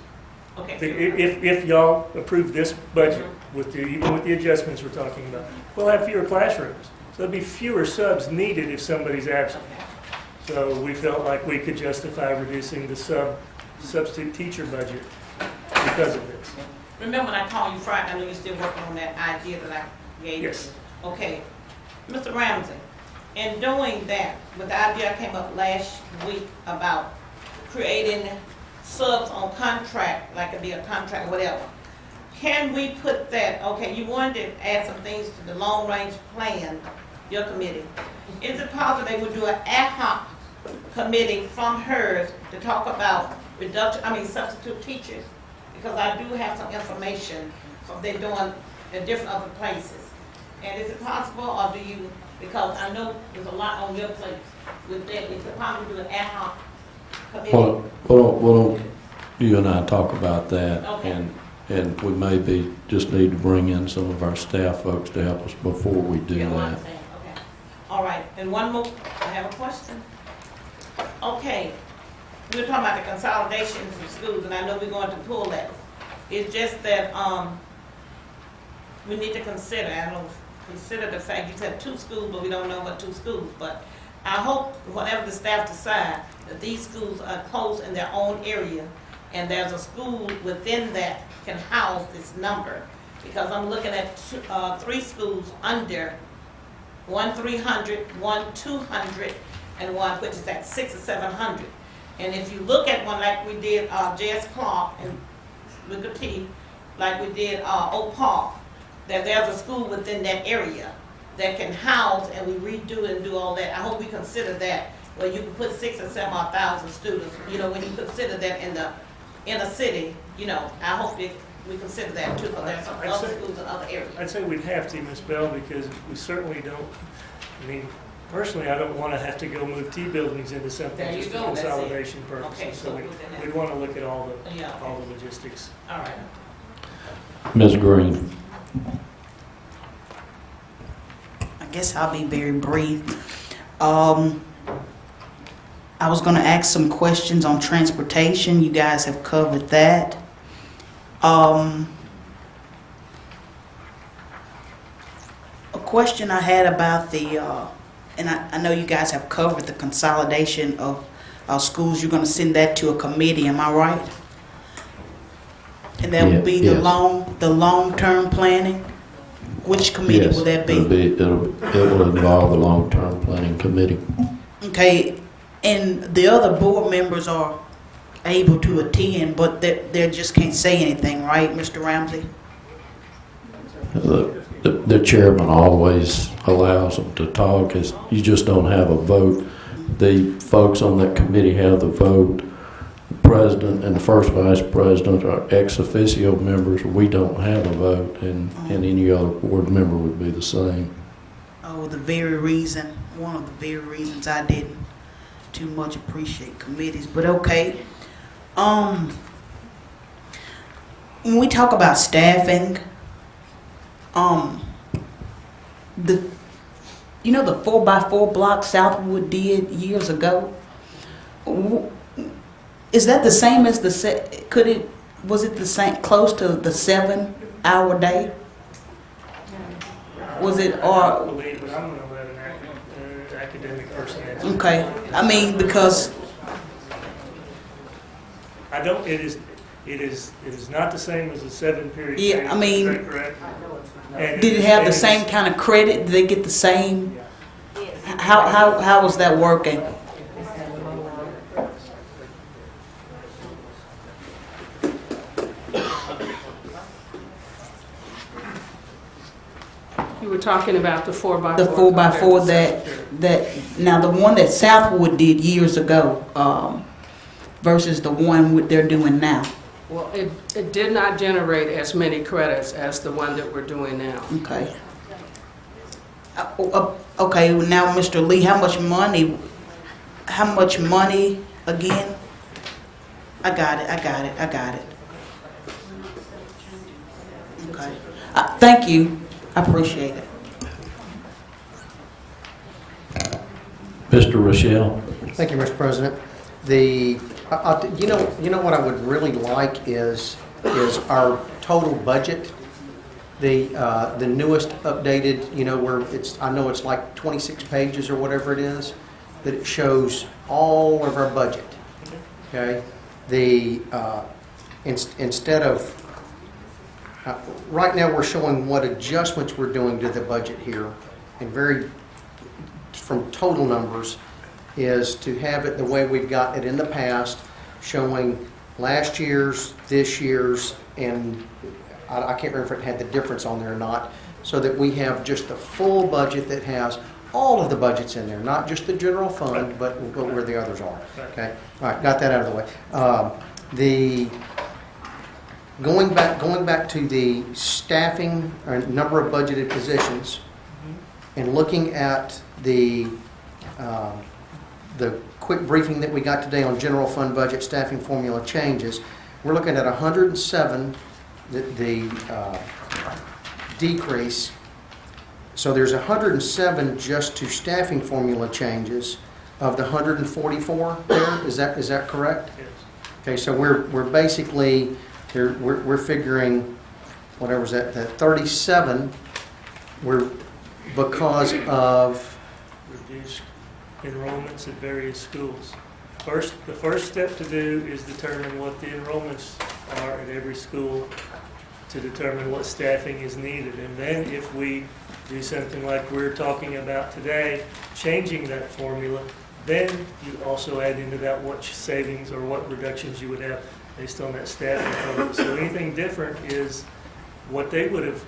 Okay. If y'all approve this budget, even with the adjustments we're talking about, we'll have fewer classrooms. So there'll be fewer subs needed if somebody's absent. So we felt like we could justify reducing the substitute teacher budget because of this. Remember when I called you Friday, I know you're still working on that idea that I gave you? Yes. Okay. Mr. Ramsey, in doing that, with the idea I came up last week about creating subs on contract, like it'd be a contract or whatever, can we put that, okay, you wanted to add some things to the long-range plan, your committee. Is it possible they would do an ad hoc committee from hers to talk about substitute teachers? Because I do have some information from they're doing in different other places. And is it possible, or do you, because I know there's a lot on your plate with that, is it possible to do an ad hoc committee? Why don't you and I talk about that? Okay. And we maybe just need to bring in some of our staff folks to help us before we do You know what I'm that. saying? Okay. All right, and one more, I have a question. Okay, we were talking about the consolidations of schools, and I know we're going to pull that. It's just that, we need to consider, consider the fact, you said 2 schools, but we don't know what 2 schools, but I hope whatever the staff decide, that these schools are close in their own area, and there's a school within that can house this number. Because I'm looking at 3 schools under, 1 300, 1 200, and 1 which is at 600 or 700. And if you look at one like we did J.S. Clark and Booker T, like we did Oak Park, that there's a school within that area that can house, and we redo and do all that. I hope we consider that, where you can put 6,000 or 7,000 students. You know, when you consider that in the inner city, you know, I hope we consider that too, because there's some other schools in other areas. I'd say we'd have to, Ms. Bell, because we certainly don't, I mean, personally, I don't want to have to go move T buildings into something There you just for go, that's it. consolidation Okay, purposes. so So within that. we'd want to look at all Yeah. the logistics. All right. Ms. Green? I guess I'll be very brief. I was going to ask some questions on transportation. You guys have covered that. question I had about the, and I know you guys have covered the consolidation of schools. You're going to send that to a committee, am I right? And that would be the Yes. long-term planning? Which committee Yes, will that be? it will involve the long-term planning committee. Okay, and the other board members are able to attend, but they just can't say anything, right, Mr. Ramsey? The chairman always allows them to talk. You just don't have a vote. The folks on that committee have the vote. The president and the first vice president are ex officio members. We don't have a vote, and any other board member would be the same. Oh, one of the very reasons I didn't too much appreciate committees, but okay. When we talk about staffing, the 4x4 block Southwood did years ago, is that the same as was it the same, close to the 7-hour day? Was it, I or, believe, but I'm going to let an academic person answer. okay, I mean, because, I don't, it is not the same as a 7-period. yeah, I mean, Is that correct? And did it have the same kind of credit? Did they get the same? How was that working? You were talking about the 4x4. The 4x4 that now the one that Southwood did years ago versus the one they're doing now. Well, it did not generate as many credits as the one that we're doing now. Okay. Okay. Now, Mr. Lee, how much money? Again? I got it. Okay. Thank you. I appreciate it. Mr. Rochelle? Thank you, Mr. President. You know what I would really like is our total budget, the newest updated, where I know it's like 26 pages or whatever it is, that it shows all of our budget. Okay, instead of right now we're showing what adjustments we're doing to the budget here, and from total numbers, is to have it the way we've got it in the past, showing last year's, this year's, and I can't remember if it had the difference on there or not, so that we have just the full budget that has all of the budgets in there, not just the general fund, but where the others are. Okay, all right, got that out of the way. Going back to the staffing or number of budgeted positions, and looking at the quick briefing that we got today on general fund budget staffing formula changes, we're looking at 107, the decrease. So there's 107 just to staffing formula changes of the 144 there. Is that correct? Yes. Okay, so we're basically we're figuring whatever's that 37. We're because of Reduced enrollments at various schools. The first step to do is determine what the enrollments are at every school to determine what staffing is needed. And then if we do something like we're talking about today, changing that formula, then you also add into that what savings or what reductions you would have based on that staffing formula. So anything different is what they would have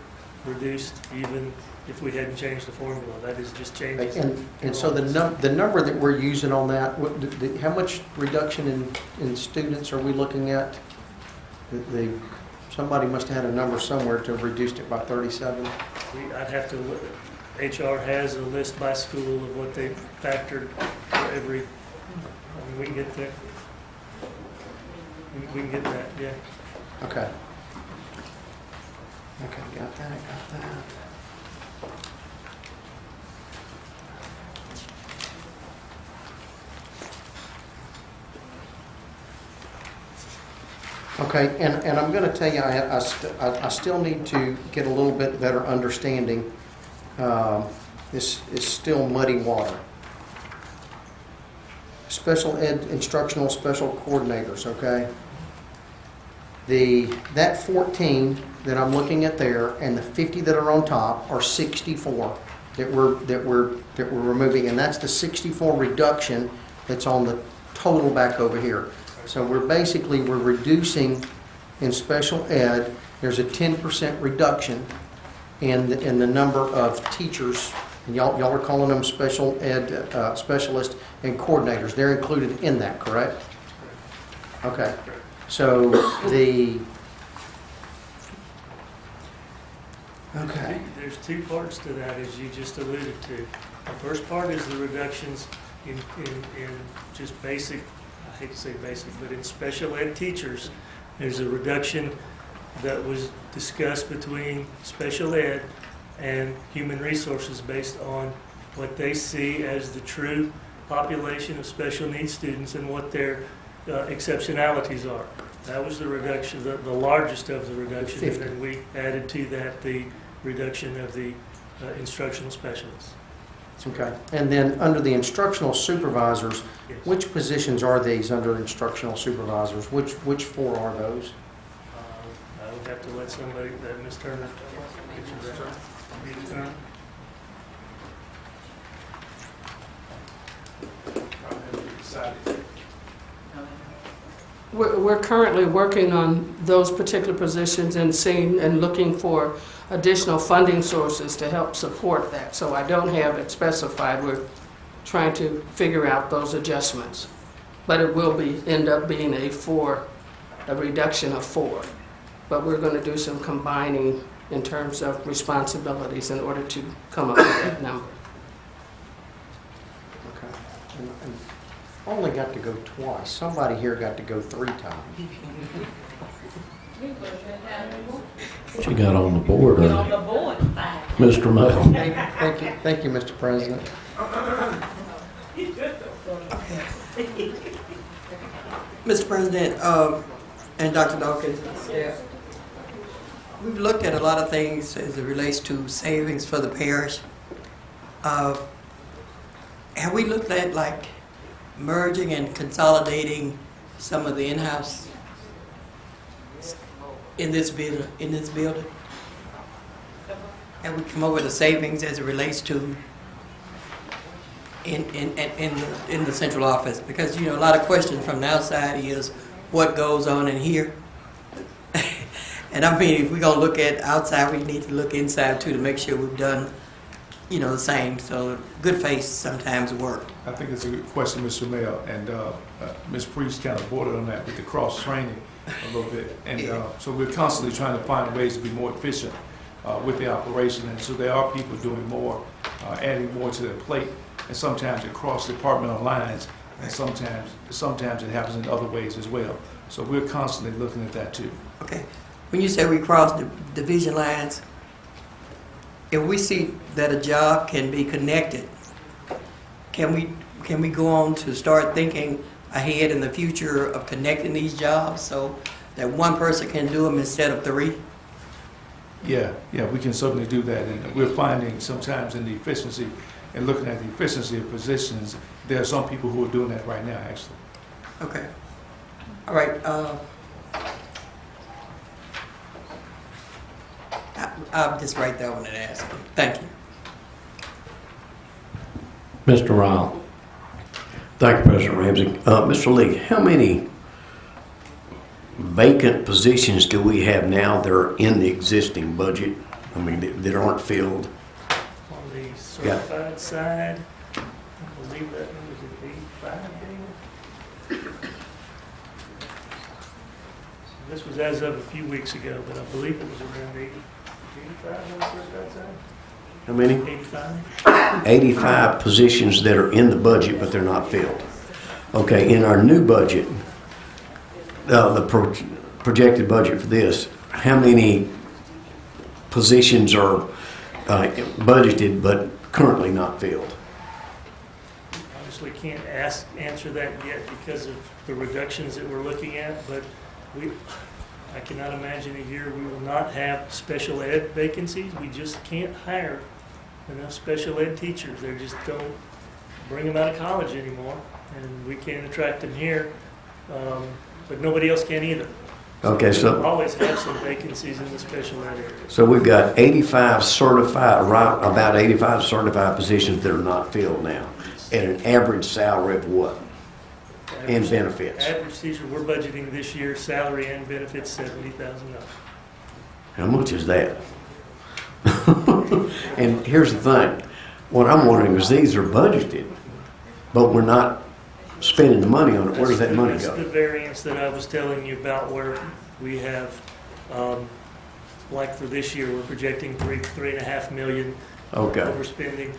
reduced even if we hadn't changed the formula. That is just changes. and so the number that we're using on that, how much reduction in students are we looking at? Somebody must have had a number somewhere to have reduced it by 37. I'd have to look. HR has a list by school of what they factored for every. We can get there. We can get that. Yeah. Okay. Okay, got that. Okay, and I'm going to tell you, I still need to get a little bit better understanding is still muddy water. Special ed instructional special coordinators, okay? That 14 that I'm looking at there and the 50 that are on top are 64 that we're removing, and that's the 64 reduction that's on the total back over here. So we're reducing in special ed. There's a 10% reduction in the number of teachers, and y'all are calling them special ed specialists and coordinators. They're included in that, correct? Okay. So okay. There's two parts to that, as you just alluded to. The first part is the reductions in just basic, I hate to say basic, but in special ed teachers. There's a reduction that was discussed between special ed and human resources based on what they see as the true population of special needs students and what their exceptionalities are. That was the reduction, the largest of the reduction, and then we added to that the reduction of the instructional specialists. Okay. And then under the instructional supervisors, Yes. which positions are these under instructional supervisors? Which four are those? I would have to let somebody, Ms. Turner, get you that. Ms. Turner? We're currently working on those particular positions and seeing and looking for additional funding sources to help support that. So I don't have it specified. We're trying to figure out those adjustments. But it will end up being a reduction of 4. But we're going to do some combining in terms of responsibilities in order to come up with that number. Okay. And only got to go twice. Somebody here got to go 3 times. She got on the board, On the board, fine. Mr. Mel. Thank you, Mr. President. Mr. President, and Dr. Dawkins and staff, we've looked at a lot of things as it relates to savings for the parish. Have we looked at like merging and consolidating some of the in-house in this building? Have we come up with a savings as it relates to in the central office? Because, you know, a lot of questions from the outside is what goes on in here. And I mean, if we're going to look at outside, we need to look inside too to make sure we've done, you know, the same. So good faith sometimes work. I think it's a good question, Mr. Mayor, and Ms. Priest kind of bordered on that with the cross-training a little bit. And so we're constantly trying to find ways to be more efficient with the operation. And so there are people doing more, adding more to their plate, and sometimes it crosses departmental lines, and sometimes it happens in other ways as well. So we're constantly looking at that too. Okay. When you say we cross the division lines, if we see that a job can be connected, can we go on to start thinking ahead in the future of connecting these jobs so that one person can do them instead of 3? Yeah, we can certainly do that, and we're finding sometimes in the efficiency and looking at the efficiency of positions, there are some people who are doing that right now, actually. Okay. All right. I'll just write that one and ask you. Thank you. Mr. Ryle. Thank you, President Ramsey. Mr. Lee, how many vacant positions do we have now that are in the existing budget? I mean, that aren't filled? On the certified side, I believe that number is 85, David? This was as of a few weeks ago, but I believe it was around 85 on the certified side. How many? 85. 85 positions that are in the budget, but they're not filled. Okay, in our new budget, the projected budget for this, how many positions are budgeted but currently not filled? Honestly, can't answer that yet because of the reductions that we're looking at, but I cannot imagine a year we will not have special ed vacancies. We just can't hire enough special ed teachers. They just don't bring them out of college anymore, and we can't attract them here, but nobody else can either. Okay, We'll so, always have some vacancies in the special ed area. so we've got 85 certified, right, about 85 certified positions that are not filled now, at an average salary of what? And benefits. Average teacher, we're budgeting this year, salary and benefits, $70,000. How much is that? And here's the thing, what I'm wondering is these are budgeted, but we're not spending the money on it. Where does that money That's the go? variance that I was telling you about, where we have, like for this year, we're projecting $3.5 million Okay, overspending,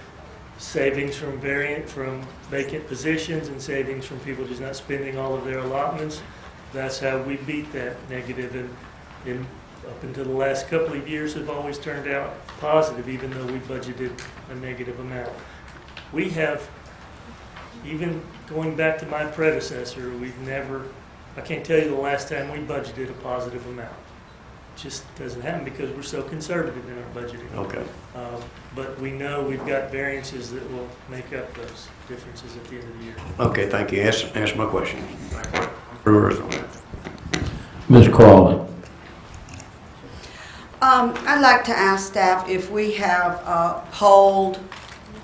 savings from vacant positions and savings from people just not spending all of their allotments. That's how we beat that negative, and up until the last couple of years have always turned out positive, even though we budgeted a negative amount. We have, even going back to my predecessor, we've never, I can't tell you the last time we budgeted a positive amount. It just doesn't happen because we're so conservative in our budgeting. okay. But we know we've got variances that will make up those differences at the end of the year. Okay, thank you. Ask my question. Ms. Crawley. I'd like to ask staff if we have polled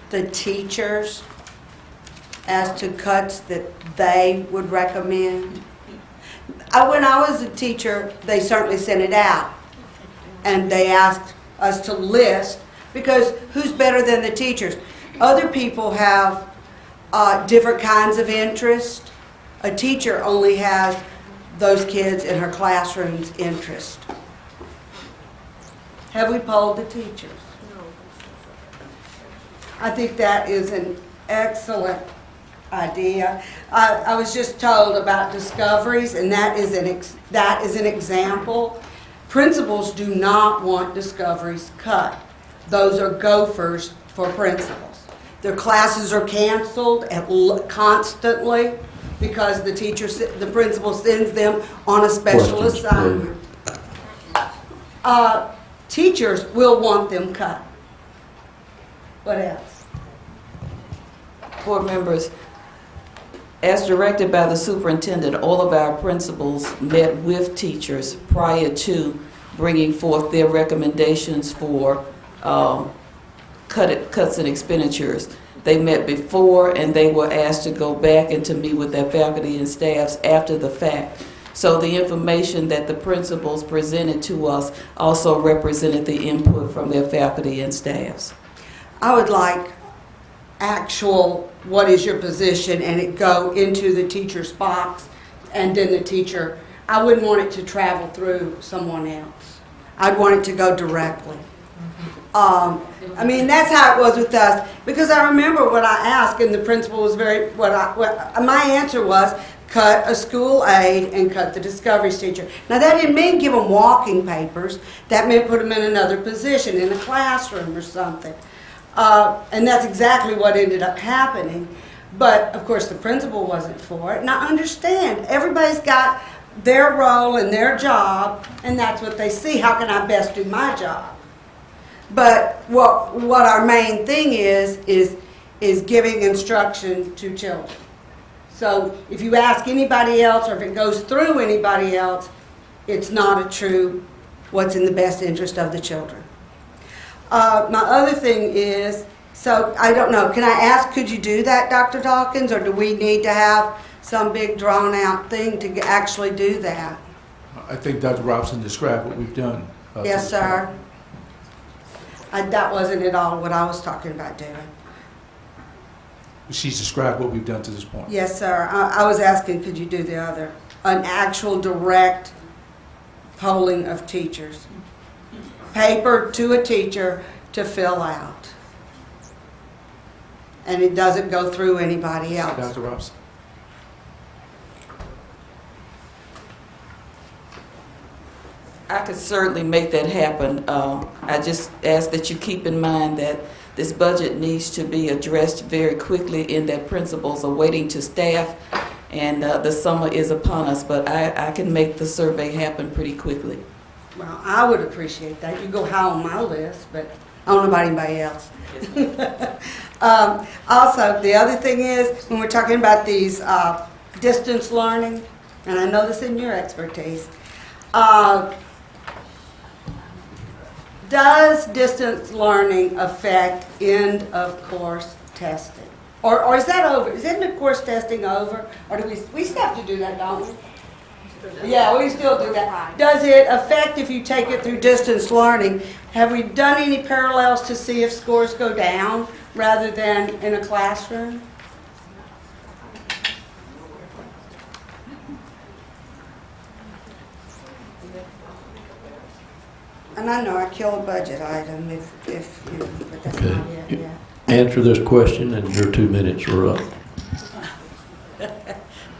the teachers as to cuts that they would recommend. When I was a teacher, they certainly sent it out, and they asked us to list, because who's better than the teachers? Other people have different kinds of interest. A teacher only has those kids in her classroom's interest. Have we polled the teachers? I think that is an excellent idea. I was just told about discoveries, and that is an example. Principals do not want discoveries cut. Those are gophers for principals. Their classes are canceled constantly because the principal sends them on a special Questions, assignment. Teachers will want them cut. What else? Board members, as directed by the superintendent, all of our principals met with teachers prior to bringing forth their recommendations for cuts and expenditures. They met before, and they were asked to go back and to meet with their faculty and staffs after the fact. So the information that the principals presented to us also represented the input from their faculty and staffs. I would like actual, what is your position, and it go into the teacher's box, and then the teacher, I wouldn't want it to travel through someone else. I'd want it to go directly. I mean, that's how it was with us, because I remember what I asked, and the principal was my answer was, cut a school aide and cut the discoveries teacher. Now, that didn't mean give them walking papers. That meant put them in another position, in a classroom or something. And that's exactly what ended up happening. But, of course, the principal wasn't for it. And I understand. Everybody's got their role and their job, and that's what they see. How can I best do my job? But what our main thing is giving instruction to children. So if you ask anybody else, or if it goes through anybody else, it's not a true what's in the best interest of the children. My other thing is, so I don't know, can I ask, could you do that, Dr. Dawkins, or do we need to have some big drawn-out thing to actually do that? I think Dr. Robinson described what we've done. Yes, sir. That wasn't at all what I was talking about doing. She's described what we've done to this point. Yes, sir. I was asking, could you do the other? An actual direct polling of teachers. Paper to a teacher to fill out. And it doesn't go through anybody else. Dr. Robinson? I could certainly make that happen. I just ask that you keep in mind that this budget needs to be addressed very quickly, in that principals are waiting to staff, and the summer is upon us, but I can make the survey happen pretty quickly. Well, I would appreciate that. You go high on my list, but I don't know about anybody else. Also, the other thing is, when we're talking about these distance learning, and I know this isn't your expertise, does distance learning affect end of course testing? Or is that over? Is end of course testing over? Or do we still have to do that, don't we? Yeah, we still do that. Does it affect if you take it through distance learning? Have we done any parallels to see if scores go down rather than in a classroom? And I know I kill a budget item if you know, but that's not it, yeah. Answer this question and your 2 minutes are up.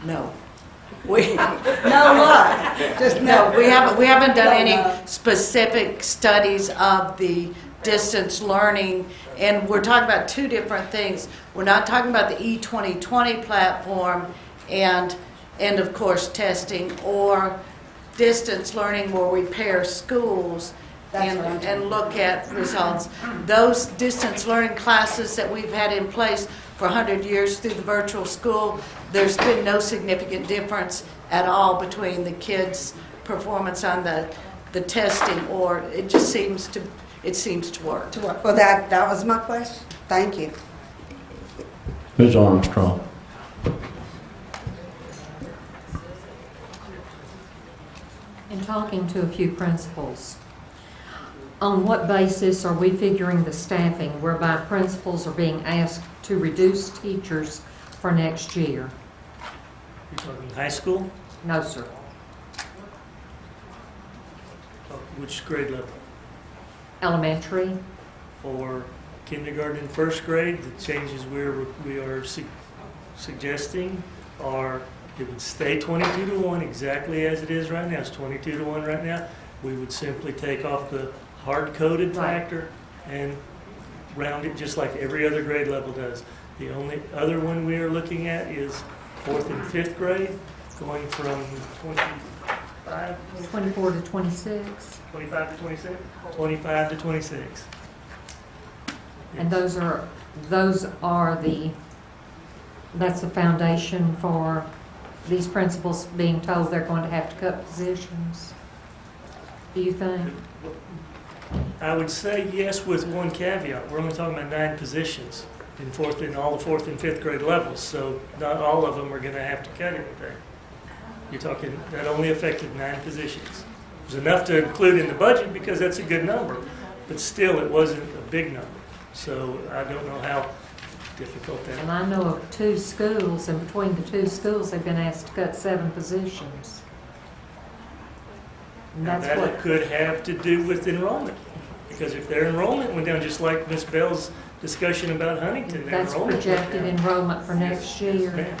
No. We, no what? Just No, we haven't done No, any no. specific studies of the distance learning, and we're talking about two different things. We're not talking about the E2020 platform and end of course testing, or distance learning where we pair schools That's what I'm talking and look at results. Those distance learning classes that we've had in place for 100 years through the virtual school, there's been no significant difference at all between the kids' performance on the testing, or it just seems to work. Well, that was my question. Thank you. Ms. Armstrong. In talking to a few principals, on what basis are we figuring the staffing whereby principals are being asked to reduce teachers for next year? You're talking high school? No, sir. Which grade level? Elementary? For kindergarten and first grade, the changes we are suggesting are it would stay 22 to 1 exactly as it is right now. It's 22 to 1 right now. We would simply take off the hard-coded factor and round it just like every other grade level does. The only other one we are looking at is 4th and 5th grade, going from 24 to 26. 25 to 26? 25 to 26. And that's the foundation for these principals being told they're going to have to cut positions, do you think? I would say yes, with one caveat. We're only talking about 9 positions in all the 4th and 5th grade levels, so not all of them are going to have to cut anything. You're talking, that only affected 9 positions. It was enough to include in the budget because that's a good number, but still it wasn't a big number. So I don't know how difficult that is. And I know of 2 schools, and between the 2 schools, they've been asked to cut 7 positions. And Now, that's that what, could have to do with enrollment, because if their enrollment went down, just like Ms. Bell's discussion about Huntington, their that's enrollment went projected down. enrollment for next year. Ma'am.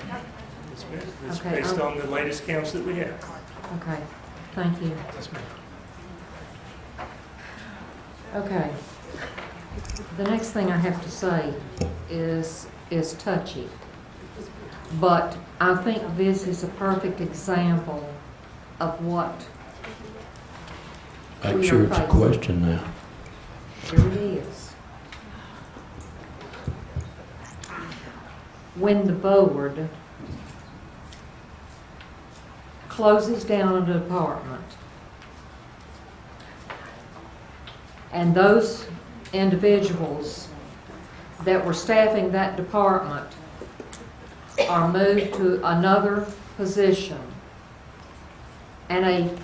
Yes, ma'am. It's Okay, based on the latest counts that we have. Okay, thank you. Yes, ma'am. Okay. The next thing I have to say is touchy. But I think this is a perfect example of what Make we sure are it's a facing. question now. Here it is. When the board closes down a department, and those individuals that were staffing that department are moved to another position, and a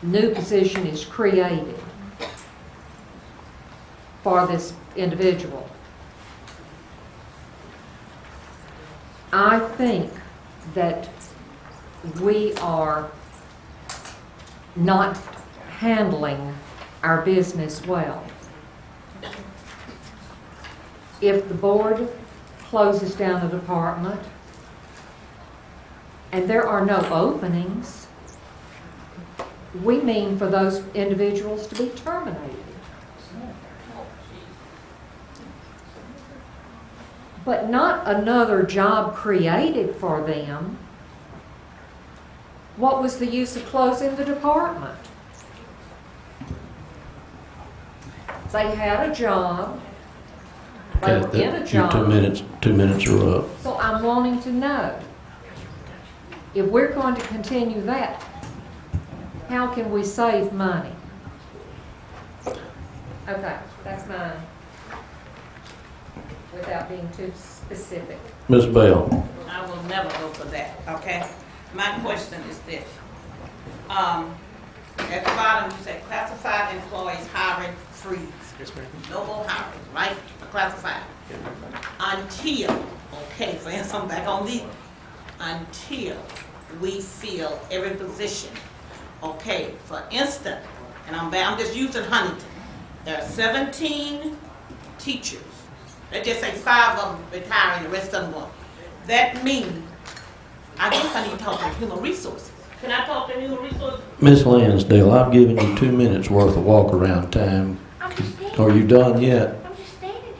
new position is created for this individual, I think that we are not handling our business well. If the board closes down a department and there are no openings, we mean for those individuals to be terminated. But not another job created for them. What was the use of closing the department? They had a job. They Okay, were in a your job. 2 minutes are up. So I'm wanting to know, if we're going to continue that, how can we save money? Okay, that's mine. Without being too specific. Ms. Bell? I will never go for that, okay? My question is this. At the bottom, you said classified employees hiring freeze. Yes, ma'am. No more hiring, right? For classified. Until, okay, for instance, I'm back on the, until we fill every position. Okay, for instance, and I'm just using Huntington. There are 17 teachers. Let's just say 5 of them retiring, the rest of them won't. That means, I guess I need to talk to human resources. Can I talk to human resources? Ms. Lansdale, I've given you 2 minutes worth of walk-around time. Are you done yet? I'm just standing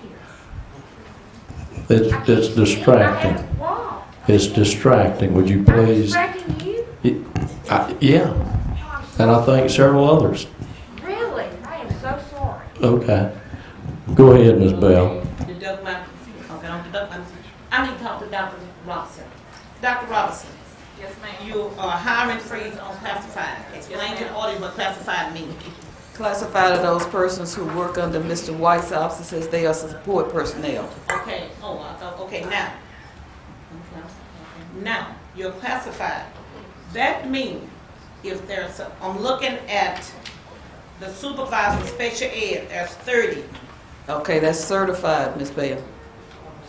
here. It's distracting. It's distracting. Would you please? Distracting you? Yeah, and I think several others. Really? I am so sorry. Okay. Go ahead, Ms. Bell. Deduct my, okay, I'm deduct my, I need to talk to Dr. Robinson. Dr. Robinson. Yes, ma'am. You are hiring freeze on classified. Explain to the audience what classified means. Classified are those persons who work under Mr. White's office as they are support personnel. Okay, okay, now. Now, you're classified. That means if there's, I'm looking at the supervisor of special ed, there's 30. Okay, that's certified, Ms. Bell.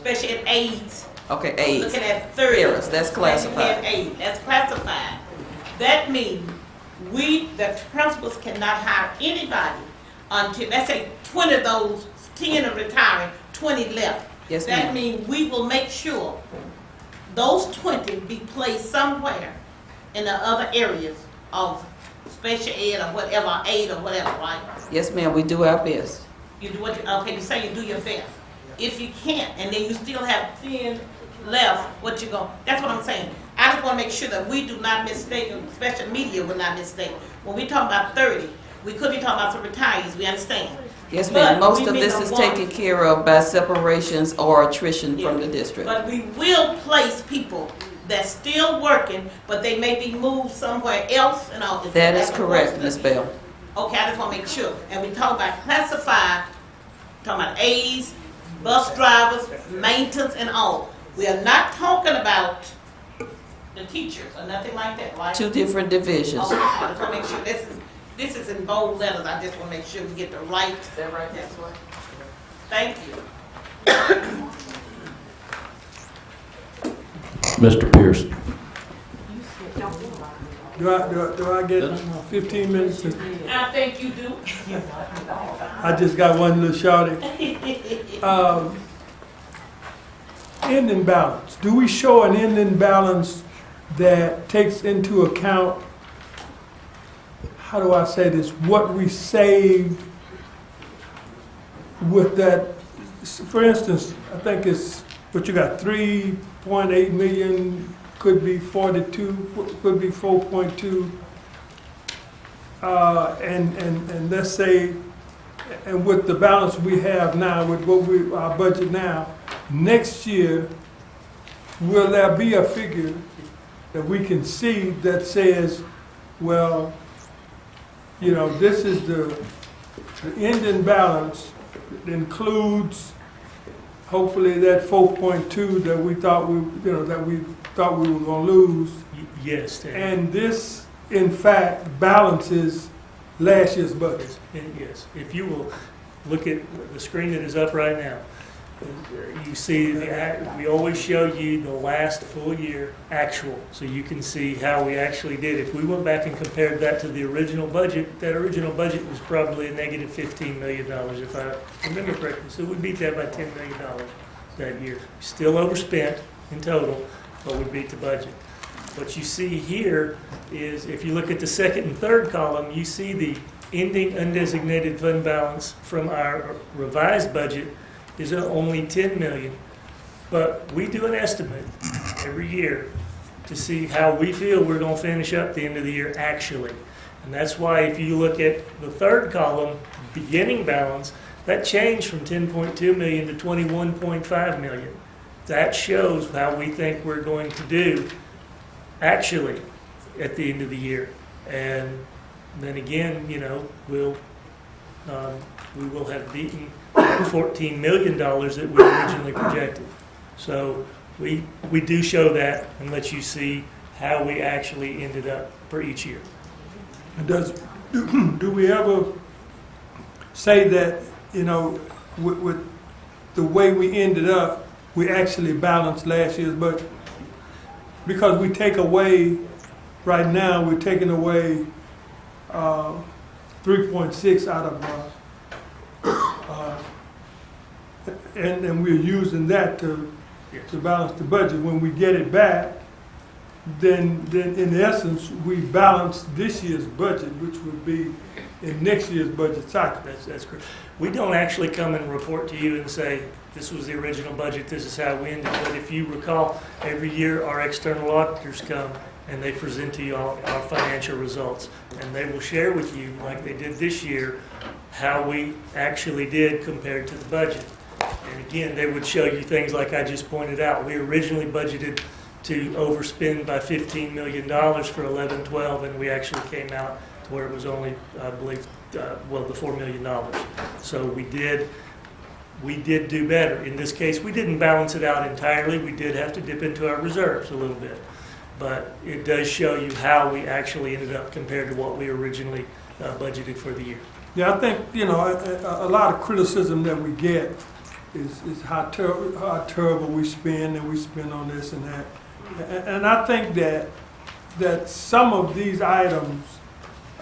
Special ed aides. Okay, I'm aides. looking at 30. Errors, that's classified. Special ed aide, that's classified. That means the principals cannot hire anybody until, let's say 20 of those, 10 are retiring, 20 left. Yes, That ma'am. means we will make sure those 20 be placed somewhere in the other areas of special ed or whatever, aid or whatever, right? Yes, ma'am, we do our best. You do okay, you say you do your best. If you can't, and then you still have 10 left, what you go, that's what I'm saying. I just want to make sure that we do not mistake, and special media will not mistake. When we talk about 30, we could be talking about some retirees, we understand. Yes, ma'am, But most we of may this not is want- taken care of by separations or attrition from the district. But we will place people that's still working, but they may be moved somewhere else and all this. That is That's correct, what- Ms. Bell. Okay, I just want to make sure. And we talk about classified, talking about aides, bus drivers, maintenance and all. We are not talking about the teachers or nothing like that, right? Two different divisions. Okay, I just want to make sure this is in bold letters. I just want to make sure we get the right. Is that right? That's what. Thank you. Mr. Pearson. Do I get 15 minutes? I think you do. I just got one little shorty. Ending balance. Do we show an ending balance that takes into account, how do I say this, what we saved with that? For instance, I think it's, what you got, 3.8 million, could be 42, could be 4.2. And let's say, and with the balance we have now, with what our budget now, next year, will there be a figure that we can see that says, well, you know, this is the ending balance that includes hopefully that 4.2 that we thought we were going to lose. Yes, Ted. And this, in fact, balances last year's budget. Yes, if you will look at the screen that is up right now, you see, we always show you the last full year actual, so you can see how we actually did. If we went back and compared that to the original budget, that original budget was probably a negative $15 million, if I remember correctly. So we beat that by $10 million that year. Still overspent in total, but we beat the budget. What you see here is, if you look at the second and third column, you see the ending undesignated fund balance from our revised budget is only $10 million. But we do an estimate every year to see how we feel we're going to finish up the end of the year actually. And that's why if you look at the third column, beginning balance, That changed from 10.2 million to 21.5 million. That shows how we think we're going to do actually at the end of the year. And then again, you know, we will have beaten that $14 million that we originally projected. So we do show that and let you see how we actually ended up for each year. Do we ever say that, you know, with the way we ended up, we actually balanced last year's budget? Because we take away, right now, we're taking away 3.6 out of, and we're using that to balance the budget. When we get it back, then in essence, we balance this year's budget, which would be in next year's budget cycle. That's correct. We don't actually come and report to you and say, this was the original budget, this is how we ended. But if you recall, every year our external auditors come and they present to you all our financial results. And they will share with you, like they did this year, how we actually did compared to the budget. And again, they would show you things like I just pointed out. We originally budgeted to overspend by $15 million for 11-12, and we actually came out to where it was only, I believe, the $4 million. So we did do better. In this case, we didn't balance it out entirely. We did have to dip into our reserves a little bit. But it does show you how we actually ended up compared to what we originally budgeted for the year. Yeah, I think, you know, a lot of criticism that we get is how terrible we spend, and we spend on this and that. And I think that some of these items,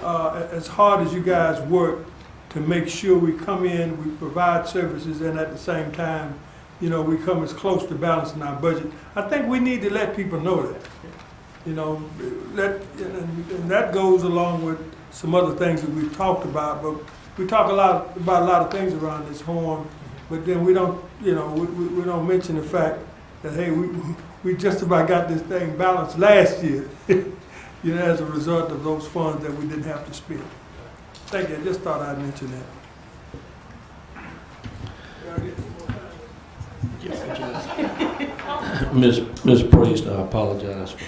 as hard as you guys work to make sure we come in, we provide services, and at the same time, you know, we come as close to balancing our budget. I think we need to let people know that. You know, and that goes along with some other things that we've talked about. But we talk about a lot of things around this horn, but then we don't, you know, we don't mention the fact that, hey, we just about got this thing balanced last year, you know, as a result of those funds that we didn't have to spend. Thank you. I just thought I'd mention that. Ms. Priest, I apologize for.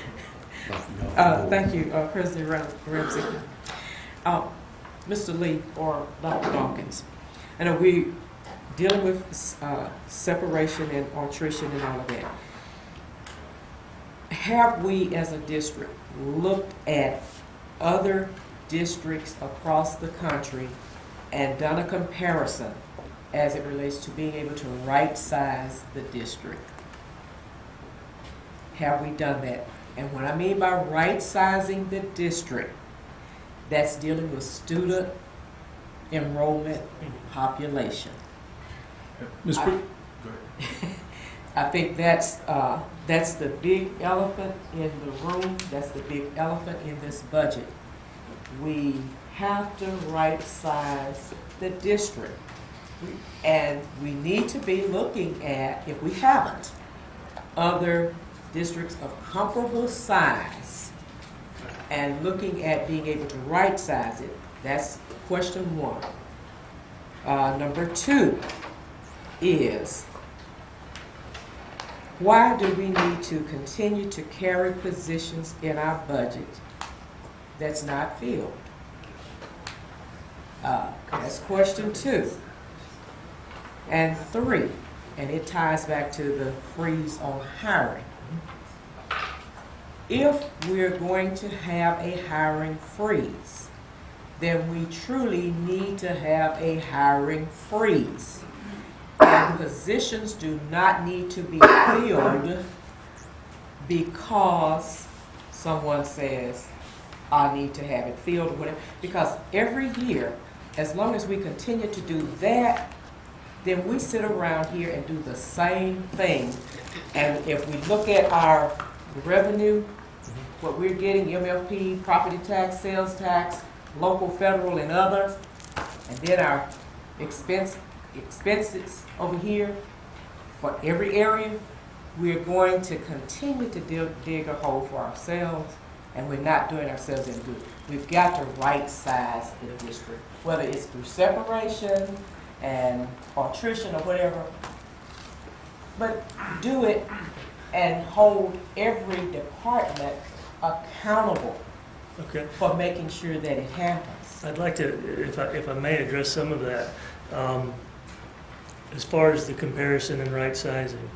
Thank you, President Ramsey. Mr. Lee or Dr. Dawkins, I know we're dealing with separation and attrition and all of that. Have we as a district looked at other districts across the country and done a comparison as it relates to being able to right-size the district? Have we done that? And what I mean by right-sizing the district, that's dealing with student enrollment population. Ms. I think that's the big elephant in the room. That's the big elephant in this budget. We have to right-size the district. And we need to be looking at, if we haven't, other districts of comparable size and looking at being able to right-size it. That's question one. Number two is, why do we need to continue to carry positions in our budget that's not filled? That's question two. And three, and it ties back to the freeze on hiring. If we're going to have a hiring freeze, then we truly need to have a hiring freeze. And positions do not need to be filled because someone says, I need to have it filled or whatever. Because every year, as long as we continue to do that, then we sit around here and do the same thing. And if we look at our revenue, what we're getting, MFP, property tax, sales tax, local, federal, and others, and then our expenses over here for every area, we're going to continue to dig a hole for ourselves, and we're not doing ourselves any good. We've got to right-size the district, whether it's through separation, or attrition or whatever. But do it and hold every department accountable Okay. for making sure that it happens. I'd like to, if I may, address some of that. As far as the comparison and right sizing,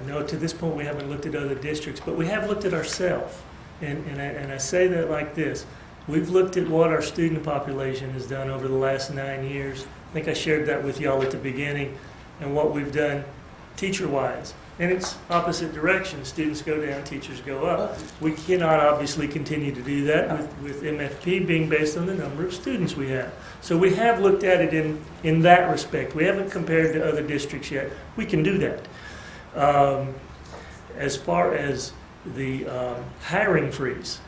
no, to this point we haven't looked at other districts, but we have looked at ourselves. And I say that like this. We've looked at what our student population has done over the last 9 years. I think I shared that with y'all at the beginning, and what we've done teacher-wise. And it's opposite direction. Students go down, teachers go up. We cannot obviously continue to do that with MFP being based on the number of students we have. So we have looked at it in that respect. We haven't compared to other districts yet. We can do that. As far as the hiring freeze,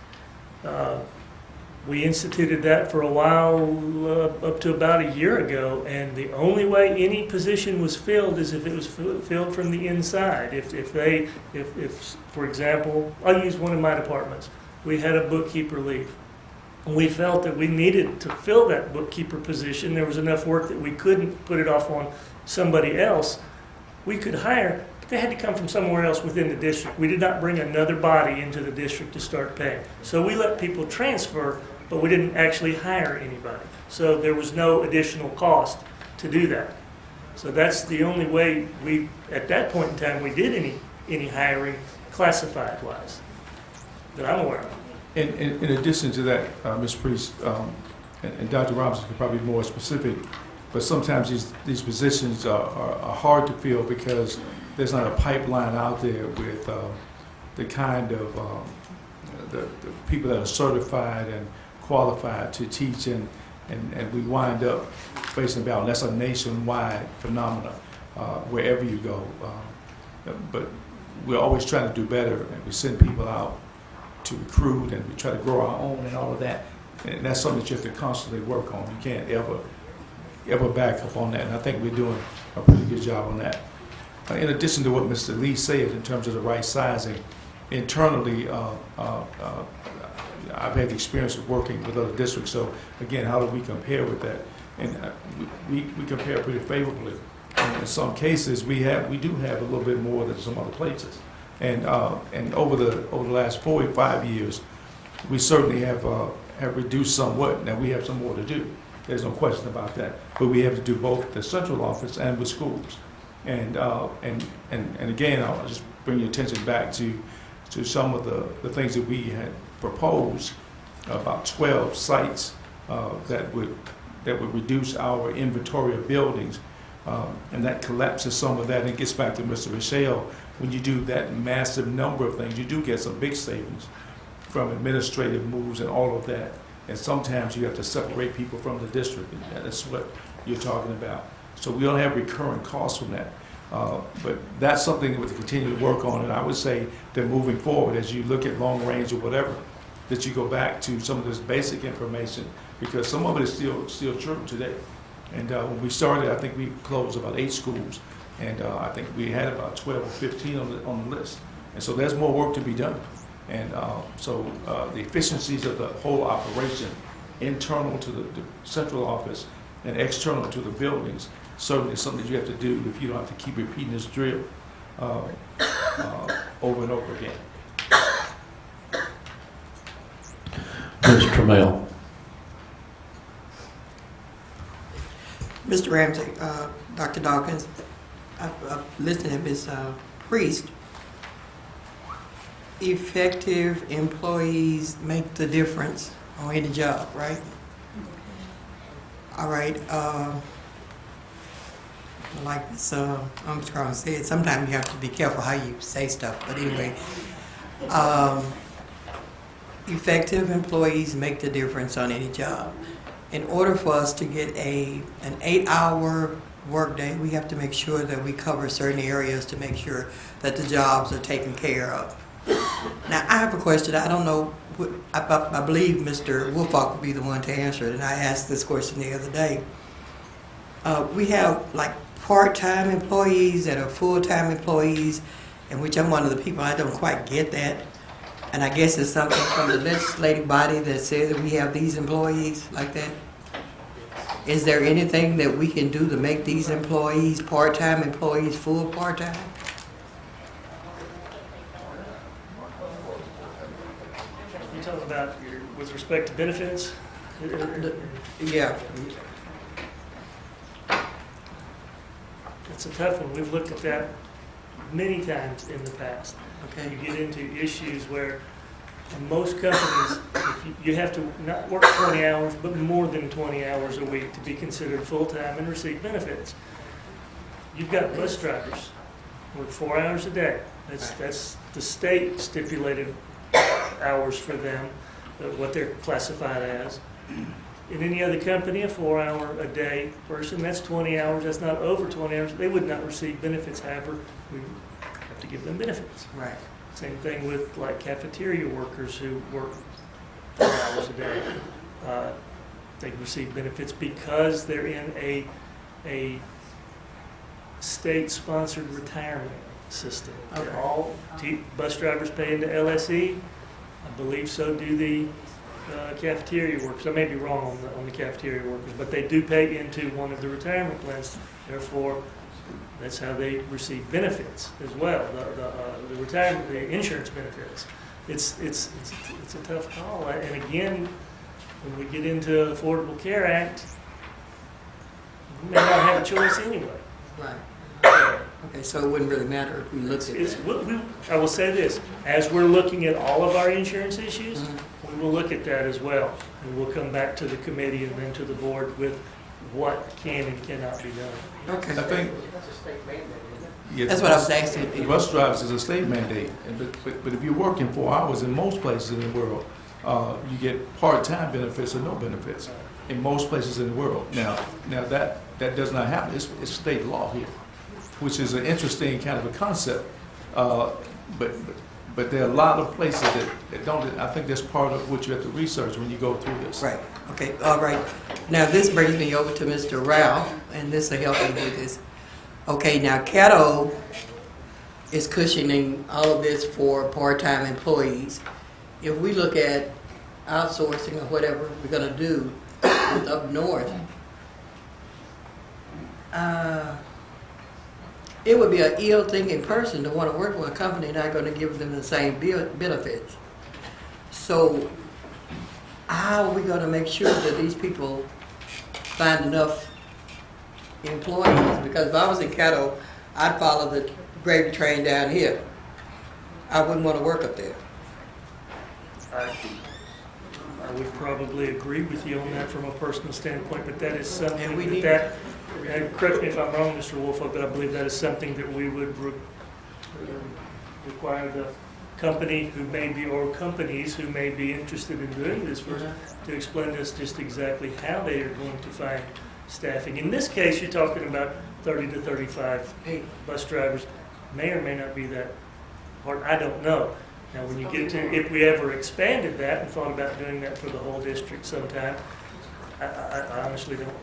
we instituted that for a while, up to about a year ago, and the only way any position was filled is if it was filled from the inside. If for example, I'll use one of my departments. We had a bookkeeper leave. We felt that we needed to fill that bookkeeper position. There was enough work that we couldn't put it off on somebody else. We could hire, but they had to come from somewhere else within the district. We did not bring another body into the district to start paying. So we let people transfer, but we didn't actually hire anybody. So there was no additional cost to do that. So that's the only way we, at that point in time, we did any hiring classified-wise that I'm aware of. In addition to that, Ms. Priest, and Dr. Robinson could probably be more specific, but sometimes these positions are hard to fill because there's not a pipeline out there with the kind of the people that are certified and qualified to teach, and we wind up facing about, that's a nationwide phenomenon wherever you go. But we're always trying to do better, and we send people out to recruit, and we try to grow our own and all of that. And that's something that you have to constantly work on. You can't ever back up on that, and I think we're doing a pretty good job on that. In addition to what Mr. Lee said in terms of the right sizing, internally, I've had the experience of working with other districts, so again, how do we compare with that? And we compare pretty favorably. In some cases, we do have a little bit more than some other places. And over the last 4 or 5 years, we certainly have reduced somewhat. Now we have some more to do. There's no question about that. But we have to do both the central office and with schools. And again, I'll just bring your attention back to some of the things that we had proposed, about 12 sites that would reduce our inventory of buildings, and that collapses some of that. And it gets back to Mr. Rochelle. When you do that massive number of things, you do get some big savings from administrative moves and all of that. And sometimes you have to separate people from the district, and that's what you're talking about. So we don't have recurring costs from that. But that's something that we continue to work on, and I would say that moving forward, as you look at long range or whatever, that you go back to some of this basic information, because some of it is still true today. And when we started, I think we closed about 8 schools, and I think we had about 12 or 15 on the list. And so there's more work to be done. And so the efficiencies of the whole operation, internal to the central office and external to the buildings, certainly something that you have to do if you don't have to keep repeating this drill over and over again. Ms. Trammell. Mr. Ramsey, Dr. Dawkins, I've listened to Ms. Priest. Effective employees make the difference on any job, right? All right. Like Ms. Armstrong said, sometimes you have to be careful how you say stuff. But anyway, effective employees make the difference on any job. In order for us to get an 8-hour workday, we have to make sure that we cover certain areas to make sure that the jobs are taken care of. Now, I have a question. I don't know. I believe Mr. Wolfock would be the one to answer it, and I asked this question the other day. We have like part-time employees that are full-time employees, in which I'm one of the people. I don't quite get that. And I guess it's something from the legislative body that says that we have these employees like that. Is there anything that we can do to make these employees, part-time employees, full part-time? You talking about with respect to benefits? Yeah. It's a tough one. We've looked at that many times in the past. Okay. You get into issues where most companies, you have to not work 20 hours, but more than 20 hours a week to be considered full-time and receive benefits. You've got bus drivers work 4 hours a day. That's the state stipulated hours for them, what they're classified as. In any other company, a 4-hour-a-day person, that's 20 hours. That's not over 20 hours. They would not receive benefits. However, we have to give them benefits. Right. Same thing with like cafeteria workers who work 4 hours a day. They receive benefits because they're in a state-sponsored retirement system. Okay. All bus drivers pay into LSE. I believe so do the cafeteria workers. I may be wrong on the cafeteria workers, but they do pay into one of the retirement plans. Therefore, that's how they receive benefits as well. The retirement, the insurance benefits. It's a tough call. And again, when we get into the Affordable Care Act, we may not have a choice anyway. Right. Okay, so it wouldn't really matter if we looked at that. I will say this, as we're looking at all of our insurance issues, we will look at that as well. And we'll come back to the committee and then to the board with what can and cannot be done. Okay. I think. Yeah, That's what I was asking. The bus drivers is a state mandate, but if you're working 4 hours in most places in the world, you get part-time benefits or no benefits in most places in the world. Now that does not happen. It's state law here, which is an interesting kind of a concept. But there are a lot of places that don't. I think that's part of what you have to research when you go through this. Right. Okay. All right. Now this brings me over to Mr. Rao, and this will help me with this. Okay. Now Caddo is cushioning all of this for part-time employees. If we look at outsourcing or whatever we're going to do with up north, it would be an ill-thinking person to want to work with a company not going to give them the same benefits. So how are we going to make sure that these people find enough employees? Because if I was in Caddo, I'd follow the gravy train down here. I wouldn't want to work up there. I would probably agree with you on that from a personal standpoint, but that is something And we correct me if I'm wrong, Mr. Woolfolk, but I believe that is something that we would require the company who may be, or companies who may be interested in doing this first, to explain to us just exactly how they are going to find staffing. In this case, you're talking about 30 to 35 bus drivers. May or may not be that hard. I don't know. Now, when you get to, if we ever expanded that and thought about doing that for the whole district sometime, I honestly don't.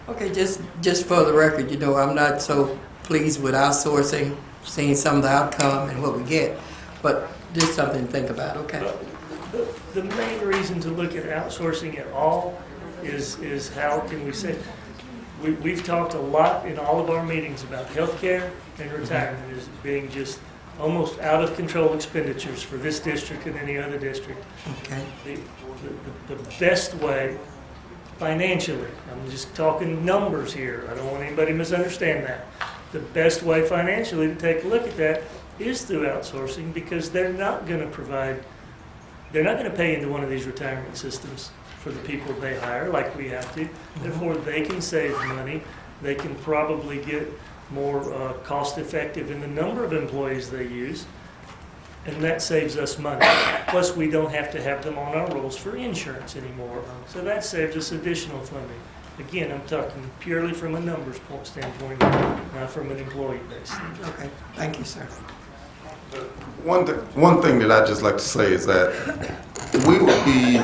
Okay, just for the record, you know, I'm not so pleased with outsourcing, seeing some of the outcome and what we get, but just something to think about, okay? The main reason to look at outsourcing at all is how can we say, we've talked a lot in all of our meetings about healthcare and retirement as being just almost out of control expenditures for this district and any other district. Okay. The best way financially, I'm just talking numbers here, I don't want anybody to misunderstand that. The best way financially to take a look at that is through outsourcing, because they're not going to pay into one of these retirement systems for the people they hire like we have to. Therefore, they can save money. They can probably get more cost effective in the number of employees they use, and that saves us money. Plus, we don't have to have them on our rolls for insurance anymore, so that saves us additional funding. Again, I'm talking purely from a numbers standpoint, not from an employee base. Okay, thank you, sir. One thing that I'd just like to say is that we would be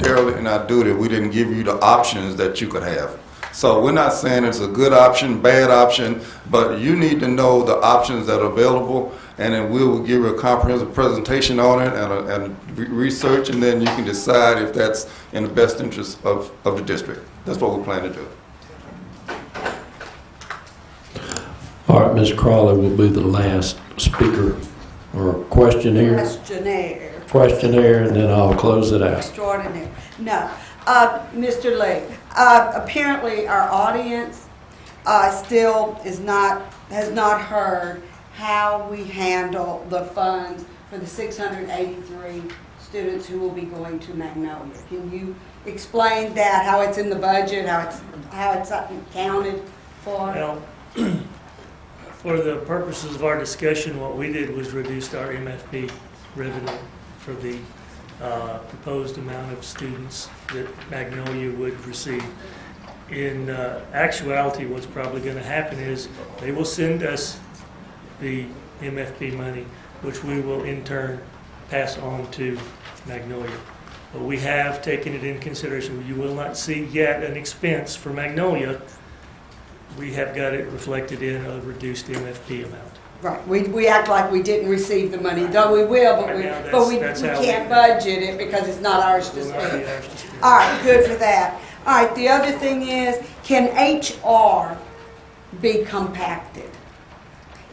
derelict in our duty if we didn't give you the options that you could have. So we're not saying it's a good option, bad option, but you need to know the options that are available, and then we will give you a comprehensive presentation on it and research, and then you can decide if that's in the best interest of the district. That's what we plan to do. All right, Ms. Crawley will be the last speaker or questionnaire, and then I'll close it out. Extraordinary. No. Mr. Lee, apparently our audience still has not heard how we handle the funds for the 683 students who will be going to Magnolia. Can you explain that, how it's in the budget, how it's accounted for? Well, for the purposes of our discussion, what we did was reduced our MFB revenue for the proposed amount of students that Magnolia would receive. In actuality, what's probably going to happen is they will send us the MFB money, which we will in turn pass on to Magnolia. But we have taken it in consideration. You will not see yet an expense for Magnolia. We have got it reflected in a reduced MFP amount. Right, we act like we didn't receive the money, though we will, but we can't budget it because it's not ours to spend. All right, good for that. All right, the other thing is, can HR be compacted?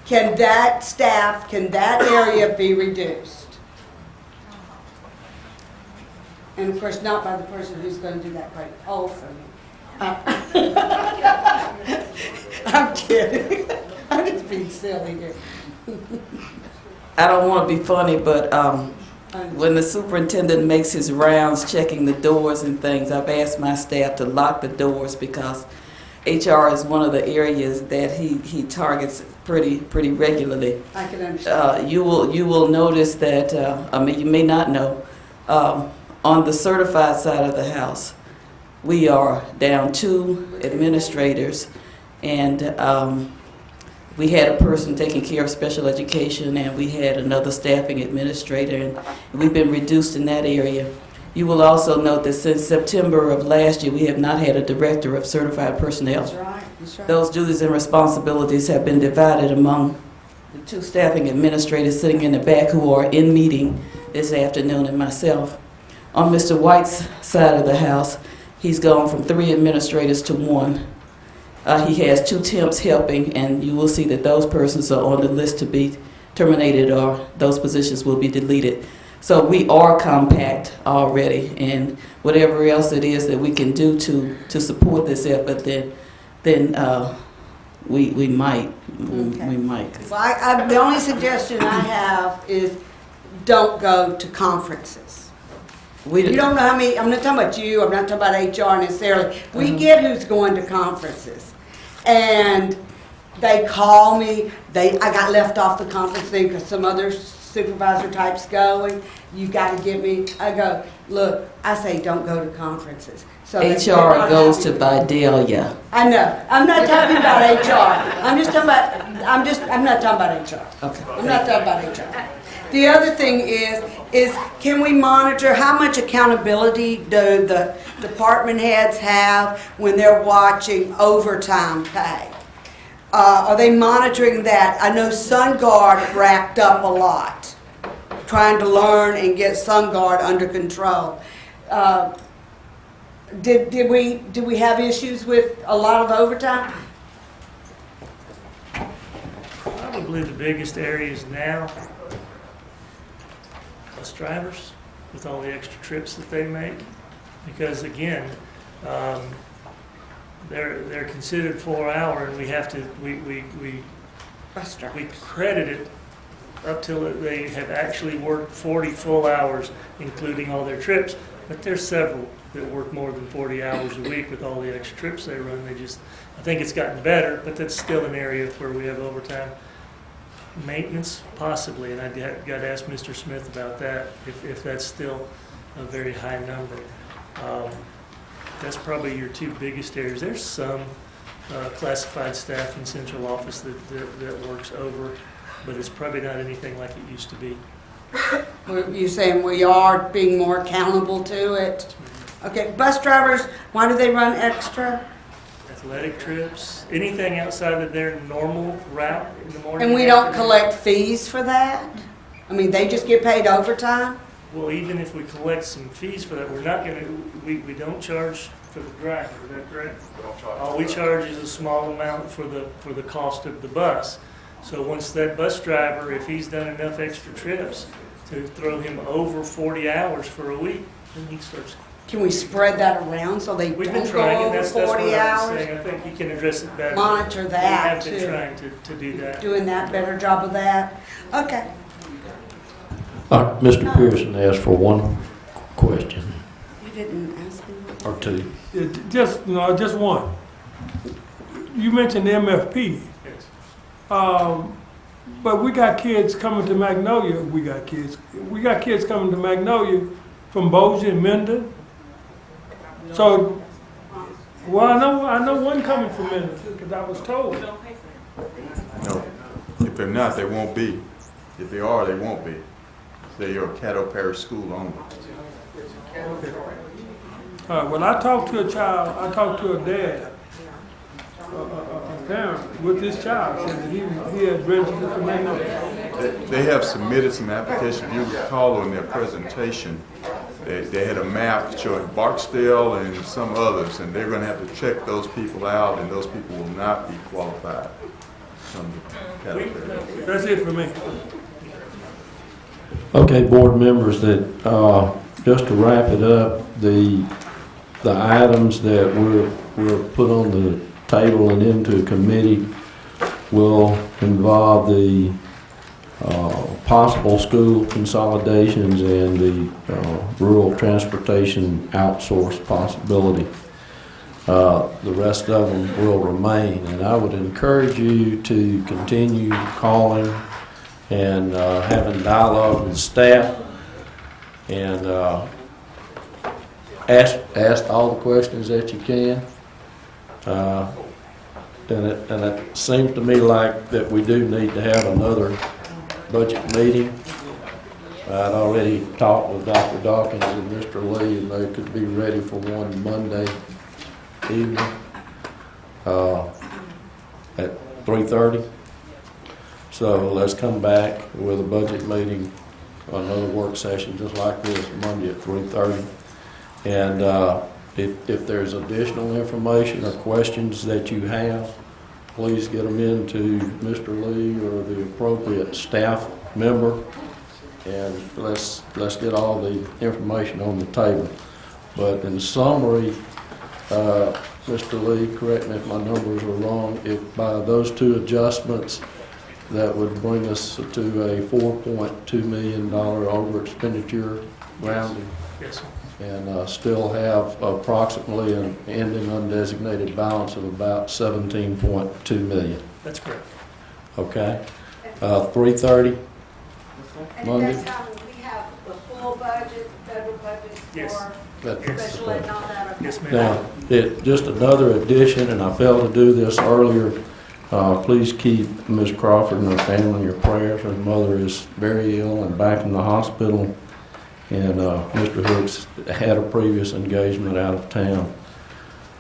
Can that staff, can that area be reduced? And of course, not by the person who's going to do that great poll for me. I'm kidding. I'm just being silly here. I don't want to be funny, but when the superintendent makes his rounds checking the doors and things, I've asked my staff to lock the doors because HR is one of the areas that he targets pretty regularly. I can understand. You will notice that, you may not know, on the certified side of the house, we are down 2 administrators, and we had a person taking care of special education, and we had another staffing administrator, and we've been reduced in that area. You will also note that since September of last year, we have not had a director of certified personnel. That's right. That's right. Those duties and responsibilities have been divided among the 2 staffing administrators sitting in the back who are in meeting this afternoon and myself. On Mr. White's side of the house, he's gone from 3 administrators to 1. He has 2 temps helping, and you will see that those persons are on the list to be terminated or those positions will be deleted. So we are compact already, and whatever else it is that we can do to support this effort, then we might. Okay. We might. Well, the only suggestion I have is don't go to conferences. You don't know how many, I'm not talking about you, I'm not talking about HR necessarily. We get who's going to conferences. And they call me, I got left off the conference thing because some other supervisor type's going. You got to get me. I go, look, I say don't go to conferences. So HR goes to Vidalia. I know. I'm not talking about HR. I'm not talking about HR. Okay. I'm not talking about HR. The other thing is can we monitor how much accountability do the department heads have when they're watching overtime pay? Are they monitoring that? I know SunGuard racked up a lot, trying to learn and get SunGuard under control. Did we have issues with a lot of overtime? Probably the biggest areas now, bus drivers with all the extra trips that they make, because again, they're considered 4 hour, and we have to we credit it up till they have actually worked 40 full hours, including all their trips. But there's several that work more than 40 hours a week with all the extra trips they run. I think it's gotten better, but that's still an area where we have overtime. Maintenance, possibly, and I got to ask Mr. Smith about that, if that's still a very high number. That's probably your 2 biggest areas. There's some classified staff in central office that works over, but it's probably not anything like it used to be. You're saying we are being more accountable to it? Okay, bus drivers, why do they run extra? athletic trips, anything outside of their normal route in the morning. And we don't collect fees for that? I mean, they just get paid overtime? Well, even if we collect some fees for that, we're not gonna, we don't charge for the driver, is that correct? All we charge is a small amount for the cost of the bus. So once that bus driver, if he's done enough extra trips to throw him over 40 hours for a week, then he starts. Can we spread that around so they We've been don't trying, go and over that's what 40 I was hours? saying. I think you can address it better. Monitor that, We have too. been trying to do that. Doing that better job of that? Okay. Mr. Pearson asked for one question, You didn't ask me. or two. Just one. You mentioned MFP. Yes. But we got kids coming to Magnolia. We got kids coming to Magnolia from Bossier and Mendon. So, well, I know one coming from Mendon because I was told. No, if they're not, they won't be. If they are, they won't be. They are Caddo Parish School only. Well, I talked to a child, I talked to a dad, a parent with this child, said that he had registered for Magnolia. They have submitted some applications. If you recall in their presentation, they had a map showing Barksdale and some others, and they're going to have to check those people out, and those people will not be qualified. That's it for me. Okay, board members, that just to wrap it up, the items that were put on the table and into committee will involve the possible school consolidations and the rural transportation outsource possibility. The rest of them will remain, and I would encourage you to continue calling and having dialogue with staff, and ask all the questions that you can. And it seems to me like that we do need to have another budget meeting. I'd already talked with Dr. Dawkins and Mr. Lee, and they could be ready for one Monday evening at 3:30. So let's come back with a budget meeting, another work session just like this, Monday at 3:30. And if there's additional information or questions that you have, please get them in to Mr. Lee or the appropriate staff member, and let's get all the information on the table. But in summary, Mr. Lee, correct me if my numbers are wrong, if by those two adjustments, that would bring us to a $4.2 million over expenditure rounding. Yes, sir. And still have approximately an ending undesignated balance of about $17.2 million. That's correct. Okay? 3:30 And Monday? that's how we have the full budget, federal budget Yes. for That's special ed and all that? Okay. Yes, ma'am. Now, just another addition, and I failed to do this earlier. Please keep Ms. Crawford and her family in your prayers. Her mother is very ill and back in the hospital. And Mr. Hooks had a previous engagement out of town.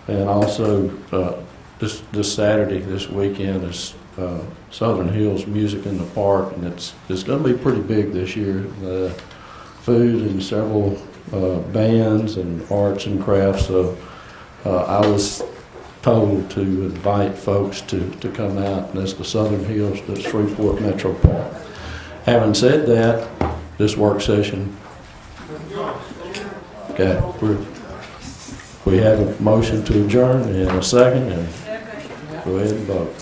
And also, this Saturday, this weekend, is Southern Hills Music in the Park, and it's going to be pretty big this year. Food and several bands and arts and crafts. So I was told to invite folks to come out, and it's the Southern Hills, the Shreveport Metro Park. Having said that, this work session. Okay, we have a motion to adjourn and a second, and go ahead and vote.